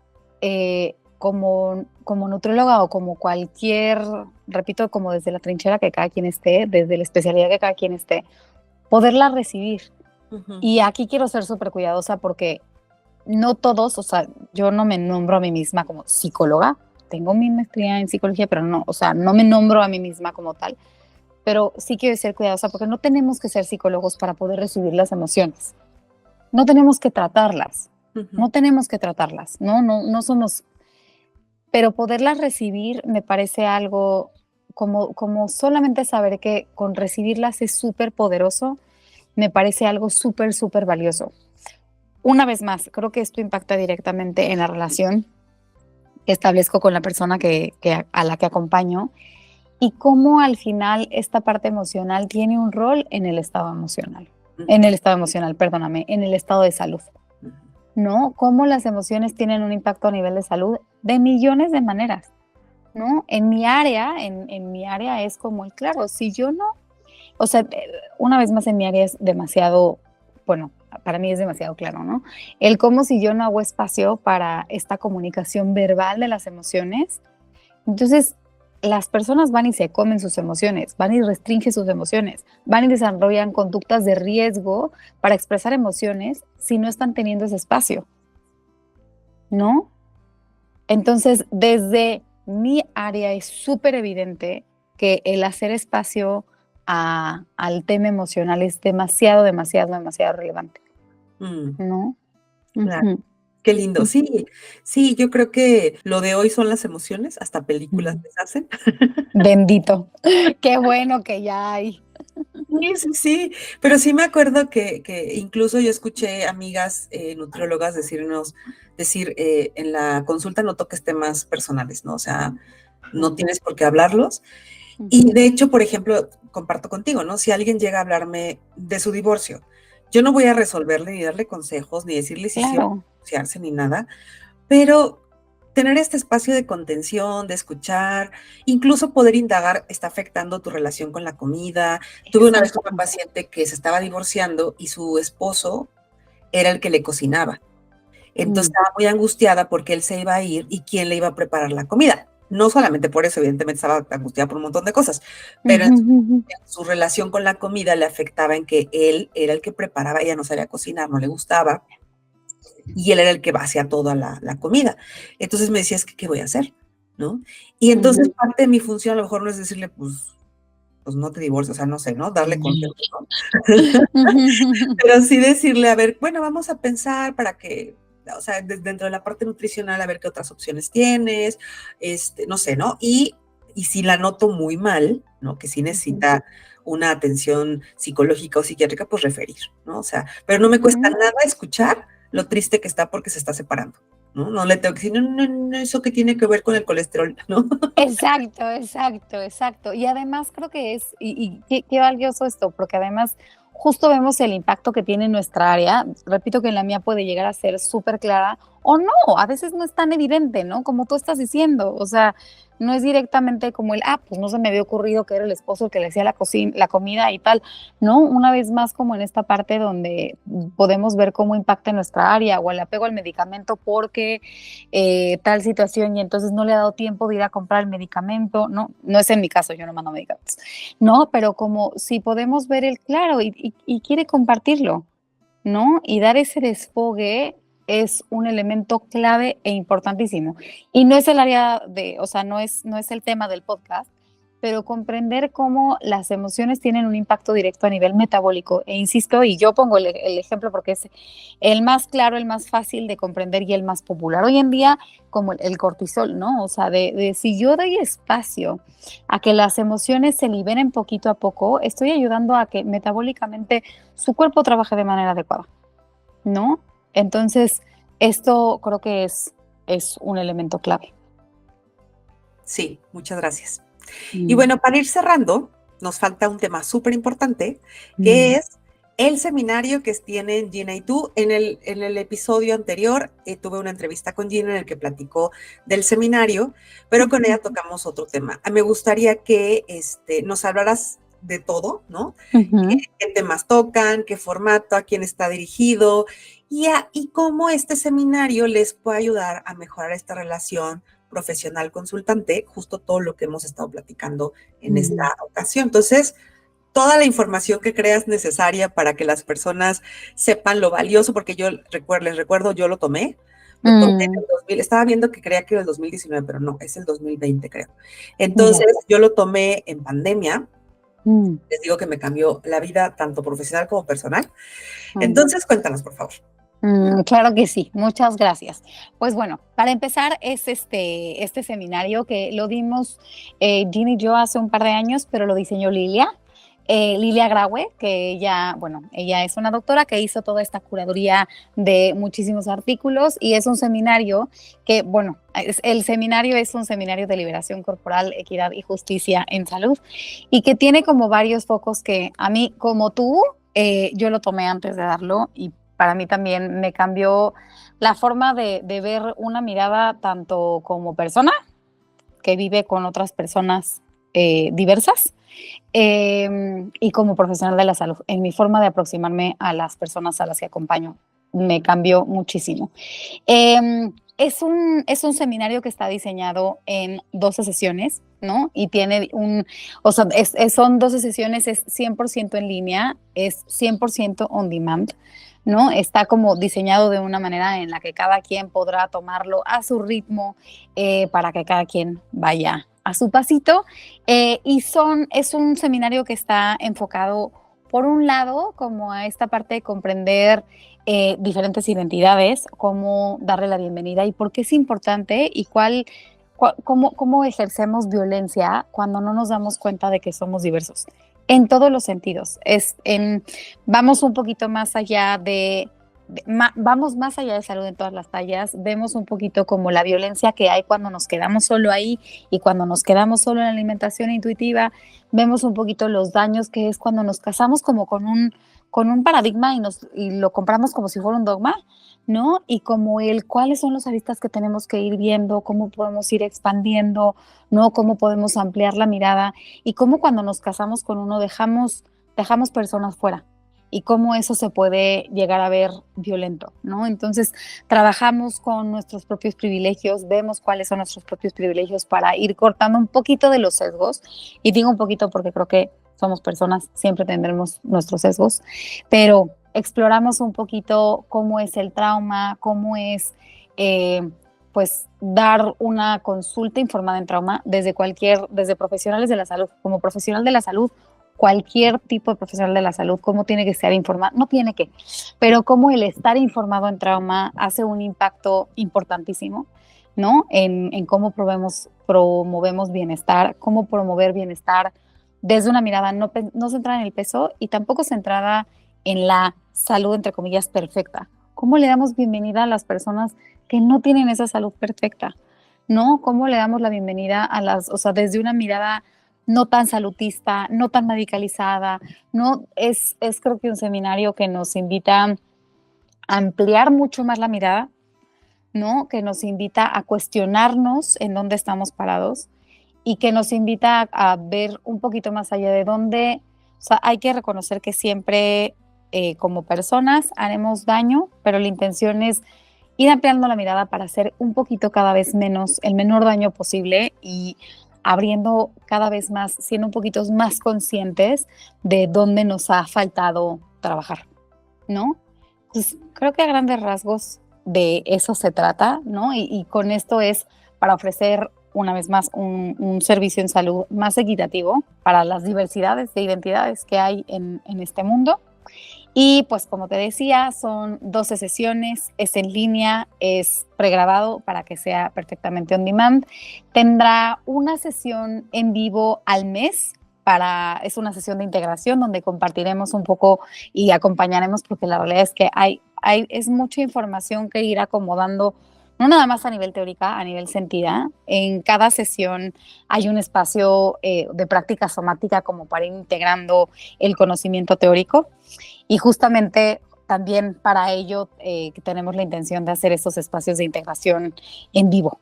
Speaker 3: como nutrióloga o como cualquier, repito, como desde la trinchera que cada quien esté, desde la especialidad que cada quien esté, poderla recibir. Y aquí quiero ser súper cuidadosa porque no todos, o sea, yo no me nombro a mí misma como psicóloga, tengo mi maestría en psicología, pero no, o sea, no me nombro a mí misma como tal, pero sí quiero ser cuidadosa porque no tenemos que ser psicólogos para poder recibir las emociones. No tenemos que tratarlas, no tenemos que tratarlas, no somos. Pero poderlas recibir me parece algo como solamente saber que con recibirlas es súper poderoso, me parece algo súper valioso. Una vez más, creo que esto impacta directamente en la relación que establezco con la persona a la que acompaño y cómo al final esta parte emocional tiene un rol en el estado emocional. En el estado emocional, perdóname, en el estado de salud. ¿No? Cómo las emociones tienen un impacto a nivel de salud de millones de maneras, ¿no? En mi área es como, claro, si yo no, o sea, una vez más en mi área es demasiado, bueno, para mí es demasiado claro, ¿no? El cómo si yo no hago espacio para esta comunicación verbal de las emociones, entonces las personas van y se comen sus emociones, van y restringen sus emociones, van y desarrollan conductas de riesgo para expresar emociones si no están teniendo ese espacio, ¿no? Entonces, desde mi área es súper evidente que el hacer espacio al tema emocional es demasiado relevante, ¿no?
Speaker 1: Claro. Qué lindo. Sí, yo creo que lo de hoy son las emociones, hasta películas les hacen.
Speaker 3: Bendito. Qué bueno que ya hay.
Speaker 1: Sí, pero sí me acuerdo que incluso yo escuché amigas nutriólogas decir en la consulta no toques temas personales, ¿no? O sea, no tienes por qué hablarlos. Y de hecho, por ejemplo, comparto contigo, ¿no? Si alguien llega a hablarme de su divorcio, yo no voy a resolverle ni darle consejos, ni decirle si sí o no divorciarse, ni nada, pero tener este espacio de contención, de escuchar, incluso poder indagar, ¿está afectando tu relación con la comida? Tuve una vez una paciente que se estaba divorciando y su esposo era el que le cocinaba. Entonces estaba muy angustiada porque él se iba a ir y quién le iba a preparar la comida. No solamente por eso, evidentemente estaba angustiada por un montón de cosas, pero su relación con la comida le afectaba en que él era el que preparaba, ella no sabía cocinar, no le gustaba, y él era el que hacía toda la comida. Entonces me decía, es que, ¿qué voy a hacer? ¿No? Y entonces parte de mi función a lo mejor no es decirle, pues no te divorcies, o sea, no sé, ¿no? Darle consejos, ¿no? Pero sí decirle, a ver, bueno, vamos a pensar para que, o sea, dentro de la parte nutricional, a ver qué otras opciones tienes, no sé, ¿no? Y si la noto muy mal, ¿no? Que sí necesita una atención psicológica o psiquiátrica, pues referir, ¿no? O sea, pero no me cuesta nada escuchar lo triste que está porque se está separando, ¿no? No le tengo que decir, no, eso que tiene que ver con el colesterol, ¿no?
Speaker 3: Exacto. Y además creo que y qué valioso esto, porque además justo vemos el impacto que tiene en nuestra área. Repito que en la mía puede llegar a ser súper clara o no, a veces no es tan evidente, ¿no? Como tú estás diciendo, o sea, no es directamente como pues no se me había ocurrido que era el esposo el que le hacía la comida y tal, ¿no? Una vez más como en esta parte donde podemos ver cómo impacta en nuestra área o el apego al medicamento porque tal situación y entonces no le ha dado tiempo de ir a comprar el medicamento, no es en mi caso, yo no mando medicamentos, ¿no? Pero como si podemos ver el claro y quiere compartirlo, ¿no? Y dar ese desfogue es un elemento clave e importantísimo. Y no es el área o sea, no es el tema del podcast, pero comprender cómo las emociones tienen un impacto directo a nivel metabólico. E insisto, y yo pongo el ejemplo porque es el más claro, el más fácil de comprender y el más popular hoy en día, como el cortisol, ¿no? O sea, de si yo doy espacio a que las emociones se liberen poquito a poco, estoy ayudando a que metabólicamente su cuerpo trabaje de manera adecuada, ¿no? Entonces, esto creo que es un elemento clave.
Speaker 1: Sí, muchas gracias. Y bueno, para ir cerrando, nos falta un tema súper importante, que es el seminario que tienen Gina y tú. En el episodio anterior tuve una entrevista con Gina en el que platicó del seminario, pero con ella tocamos otro tema. Me gustaría que nos hablaras de todo, ¿no? ¿Qué temas tocan? ¿Qué formato? ¿A quién está dirigido? Y cómo este seminario les puede ayudar a mejorar esta relación profesional consultante, justo todo lo que hemos estado platicando en esta ocasión. Entonces, toda la información que creas necesaria para que las personas sepan lo valioso, porque yo les recuerdo, yo lo tomé en el 2000, estaba viendo que creía que era el 2019, pero no, es el 2020 creo. Entonces, yo lo tomé en pandemia. Les digo que me cambió la vida tanto profesional como personal. Entonces, cuéntanos, por favor.
Speaker 3: Claro que sí, muchas gracias. Pues bueno, para empezar es este seminario que lo dimos Gina y yo hace un par de años, pero lo diseñó Lilia Graue, que ella es una doctora que hizo toda esta curaduría de muchísimos artículos y es un seminario que, el seminario es un seminario de liberación corporal, equidad y justicia en salud y que tiene como varios focos que a mí, como tú, yo lo tomé antes de darlo y para mí también me cambió la forma de ver una mirada tanto como persona que vive con otras personas diversas y como profesional de la salud. En mi forma de aproximarme a las personas a las que acompaño me cambió muchísimo. Es un seminario que está diseñado en 12 sesiones, ¿no? Y tiene son 12 sesiones, es 100% en línea, es 100% on demand, ¿no? Está como diseñado de una manera en la que cada quien podrá tomarlo a su ritmo para que cada quien vaya a su pasito. Es un seminario que está enfocado, por un lado, como a esta parte de comprender diferentes identidades, cómo darle la bienvenida y por qué es importante y cómo ejercemos violencia cuando no nos damos cuenta de que somos diversos. En todos los sentidos. Vamos un poquito más allá vamos más allá de salud en todas las tallas, vemos un poquito como la violencia que hay cuando nos quedamos solo ahí y cuando nos quedamos solo en la alimentación intuitiva, vemos un poquito los daños que es cuando nos casamos como con un paradigma y lo compramos como si fuera un dogma, ¿no? Y como cuáles son los aristas que tenemos que ir viendo, cómo podemos ir expandiendo, ¿no? Cómo podemos ampliar la mirada y cómo cuando nos casamos con uno dejamos personas fuera, y cómo eso se puede llegar a ver violento, ¿no? Entonces, trabajamos con nuestros propios privilegios, vemos cuáles son nuestros propios privilegios para ir cortando un poquito de los sesgos, y digo un poquito porque creo que somos personas, siempre tendremos nuestros sesgos, pero exploramos un poquito cómo es el trauma, cómo es, pues, dar una consulta informada en trauma desde profesionales de la salud, como profesional de la salud, cualquier tipo de profesional de la salud, cómo tiene que estar informado, no tiene que, pero cómo el estar informado en trauma hace un impacto importantísimo, ¿no? En cómo promovemos bienestar, cómo promover bienestar desde una mirada no centrada en el peso y tampoco centrada en la salud, entre comillas, perfecta. ¿Cómo le damos bienvenida a las personas que no tienen esa salud perfecta? ¿No? ¿Cómo le damos la bienvenida o sea, desde una mirada no tan salutista, no tan medicalizada? No, es creo que un seminario que nos invita a ampliar mucho más la mirada, ¿no? Que nos invita a cuestionarnos en dónde estamos parados y que nos invita a ver un poquito más allá de dónde, o sea, hay que reconocer que siempre como personas haremos daño, pero la intención es ir ampliando la mirada para hacer un poquito cada vez menos, el menor daño posible y abriendo cada vez más, siendo un poquito más conscientes de dónde nos ha faltado trabajar, ¿no? Pues creo que a grandes rasgos de eso se trata, ¿no? Y con esto es para ofrecer una vez más un servicio en salud más equitativo para las diversidades de identidades que hay en este mundo. Y pues como te decía, son 12 sesiones, es en línea, es pregrabado para que sea perfectamente on demand. Tendrá una sesión en vivo al mes, es una sesión de integración donde compartiremos un poco y acompañaremos, porque la realidad es que es mucha información que ir acomodando, no nada más a nivel teórica, a nivel sentida. En cada sesión hay un espacio de práctica somática como para ir integrando el conocimiento teórico. Y justamente también para ello tenemos la intención de hacer estos espacios de integración en vivo.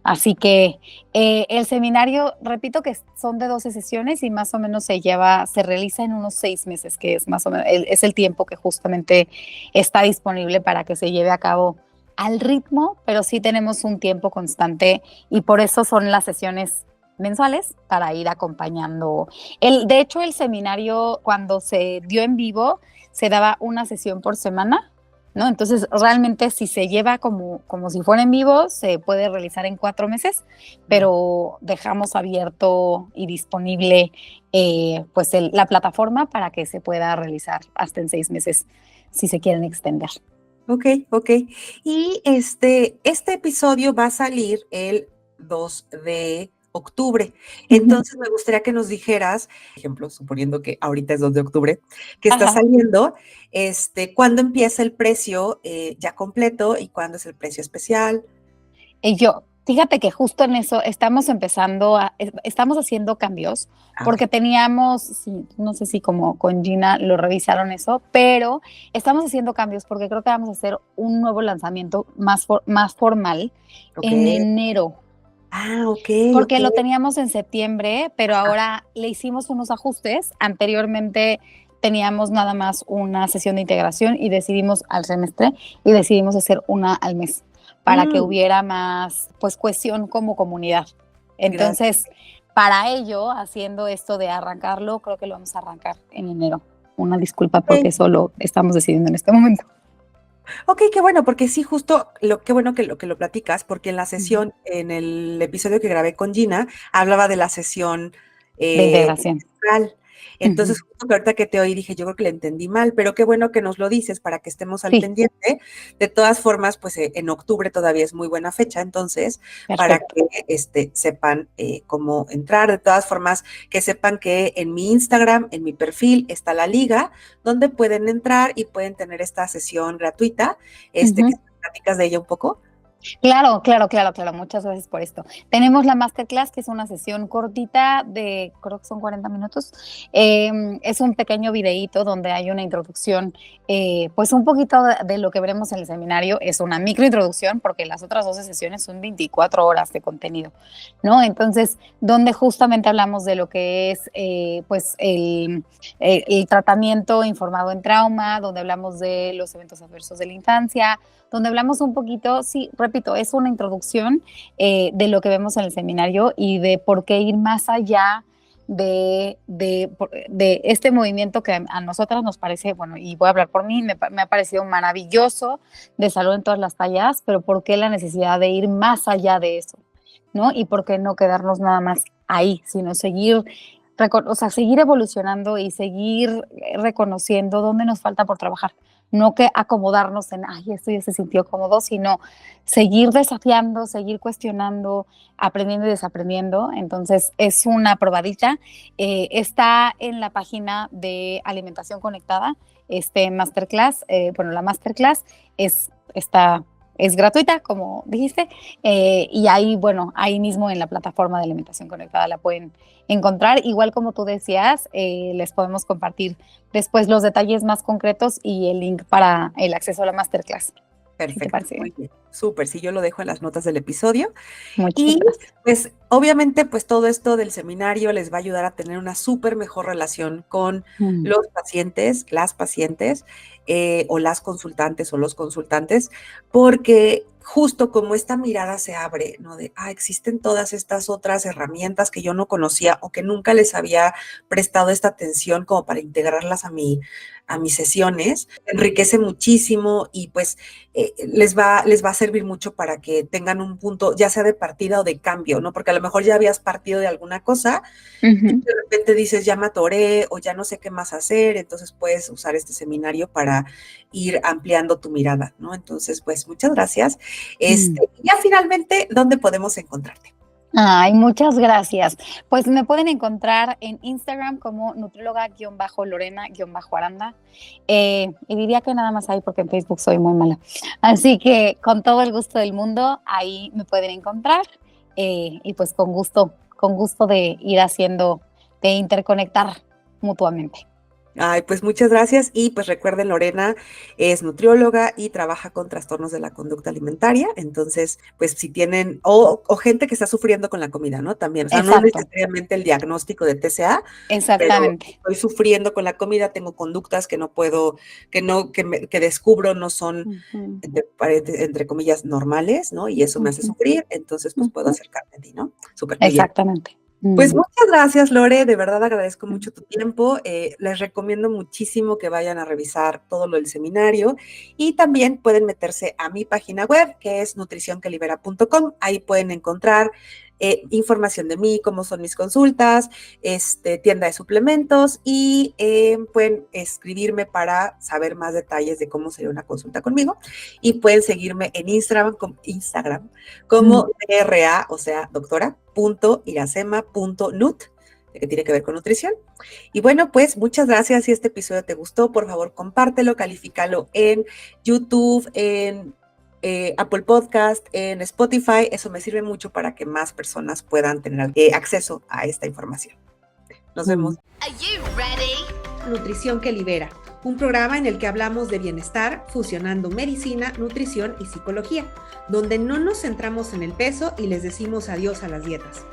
Speaker 3: Así que el seminario, repito que son de 12 sesiones y más o menos se realiza en unos 6 meses, que es más o menos es el tiempo que justamente está disponible para que se lleve a cabo al ritmo, pero sí tenemos un tiempo constante y por eso son las sesiones mensuales para ir acompañando. De hecho, el seminario cuando se dio en vivo se daba una sesión por semana, ¿no? Entonces, realmente si se lleva como si fuera en vivo, se puede realizar en 4 meses, pero dejamos abierto y disponible pues la plataforma para que se pueda realizar hasta en 6 meses si se quieren extender.
Speaker 1: Ok. Y este episodio va a salir el 2 de octubre. Entonces me gustaría que nos dijeras, por ejemplo, suponiendo que ahorita es 2 de octubre, que está saliendo, ¿cuándo empieza el precio ya completo y cuándo es el precio especial?
Speaker 3: Fíjate que justo en eso estamos haciendo cambios, porque teníamos, no sé si como con Gina lo revisaron eso, pero estamos haciendo cambios porque creo que vamos a hacer un nuevo lanzamiento más formal en enero.
Speaker 1: Ok.
Speaker 3: Porque lo teníamos en septiembre, pero ahora le hicimos unos ajustes. Anteriormente teníamos nada más una sesión de integración y decidimos al semestre y decidimos hacer una al mes para que hubiera más pues cohesión como comunidad. Entonces, para ello, haciendo esto de arrancarlo, creo que lo vamos a arrancar en enero. Una disculpa porque eso lo estamos decidiendo en este momento.
Speaker 1: Ok, qué bueno, porque sí, justo, qué bueno que lo platicas, porque en la sesión, en el episodio que grabé con Gina, hablaba de la sesión
Speaker 3: de integración.
Speaker 1: Entonces, justo que ahorita que te oí dije, yo creo que le entendí mal, pero qué bueno que nos lo dices para que estemos al pendiente. De todas formas, pues en octubre todavía es muy buena fecha, entonces, para que sepan cómo entrar. De todas formas, que sepan que en mi Instagram, en mi perfil, está la liga, donde pueden entrar y pueden tener esta sesión gratuita. Que platicas de ella un poco.
Speaker 3: Claro, claro, claro, claro. Muchas gracias por esto. Tenemos la masterclass, que es una sesión cortita de, creo que son 40 minutos. Es un pequeño videíto donde hay una introducción, pues un poquito de lo que veremos en el seminario. Es una microintroducción porque las otras 12 sesiones son 24 horas de contenido, ¿no? Entonces, donde justamente hablamos de lo que es, pues, el tratamiento informado en trauma, donde hablamos de los eventos adversos de la infancia, donde hablamos un poquito, sí, repito, es una introducción de lo que vemos en el seminario y de por qué ir más allá de este movimiento que a nosotras nos parece, bueno, y voy a hablar por mí, me ha parecido maravilloso, de salud en todas las tallas, pero por qué la necesidad de ir más allá de eso, ¿no? Y por qué no quedarnos nada más ahí, sino seguir, o sea, seguir evolucionando y seguir reconociendo dónde nos falta por trabajar. No que acomodarnos en, ay, esto ya se sintió cómodo, sino seguir desafiando, seguir cuestionando, aprendiendo y desaprendiendo. Entonces, es una probadita. Está en la página de Alimentación Conectada, masterclass. Bueno, la masterclass es gratuita, como dijiste, y ahí, bueno, ahí mismo en la plataforma de Alimentación Conectada la pueden encontrar. Igual como tú decías, les podemos compartir después los detalles más concretos y el link para el acceso a la masterclass.
Speaker 1: Perfecto, muy bien, súper, sí, yo lo dejo en las notas del episodio.
Speaker 3: Muchas
Speaker 1: y
Speaker 3: gracias.
Speaker 1: pues obviamente pues todo esto del seminario les va a ayudar a tener una súper mejor relación con los pacientes, las pacientes, o las consultantes o los consultantes, porque justo como esta mirada se abre, ¿no? De, existen todas estas otras herramientas que yo no conocía o que nunca les había prestado esta atención como para integrarlas a mis sesiones, enriquece muchísimo y pues les va a servir mucho para que tengan un punto, ya sea de partida o de cambio, ¿no? Porque a lo mejor ya habías partido de alguna cosa y de repente dices, ya me atoré o ya no sé qué más hacer, entonces puedes usar este seminario para ir ampliando tu mirada, ¿no? Entonces, pues, muchas gracias. Ya finalmente, ¿dóny podemos encontrarte?
Speaker 3: Ay, muchas gracias. Pues me pueden encontrar en Instagram como nutrióloga-lorena-aranda. Y diría que nada más ahí porque en Facebook soy muy mala. Así que con todo el gusto del mundo, ahí me pueden encontrar. Y pues con gusto de ir haciendo, de interconectar mutuamente.
Speaker 1: Pues muchas gracias y pues recuerden, Lorena es nutrióloga y trabaja con trastornos de la conducta alimentaria, entonces pues si tienen, o gente que está sufriendo con la comida, ¿no? También, o sea, no necesariamente el diagnóstico de TCA,
Speaker 3: exactamente.
Speaker 1: Pero estoy sufriendo con la comida, tengo conductas que no puedo, que descubro no son, entre comillas, normales, ¿no? Y eso me hace sufrir, entonces pues puedo acercarme a ti, ¿no? Súper bien.
Speaker 3: Exactamente.
Speaker 1: Pues muchas gracias, Lore, de verdad agradezco mucho tu tiempo, les recomiendo muchísimo que vayan a revisar todo lo del seminario y también pueden meterse a mi página web que es nutricionquelibera.com, ahí pueden encontrar información de mí, cómo son mis consultas, tienda de suplementos y pueden escribirme para saber más detalles de cómo sería una consulta conmigo y pueden seguirme en Instagram como DRA, o sea, doctora.iracema.nut, que tiene que ver con nutrición. Y bueno, pues muchas gracias. Si este episodio te gustó, por favor, compártelo, califícalo en YouTube, en Apple Podcast, en Spotify. Eso me sirve mucho para que más personas puedan tener acceso a esta información. Nos vemos.
Speaker 2: Nutrición que libera, un programa en el que hablamos de bienestar fusionando medicina, nutrición y psicología, donde no nos centramos en el peso y les decimos adiós a las dietas.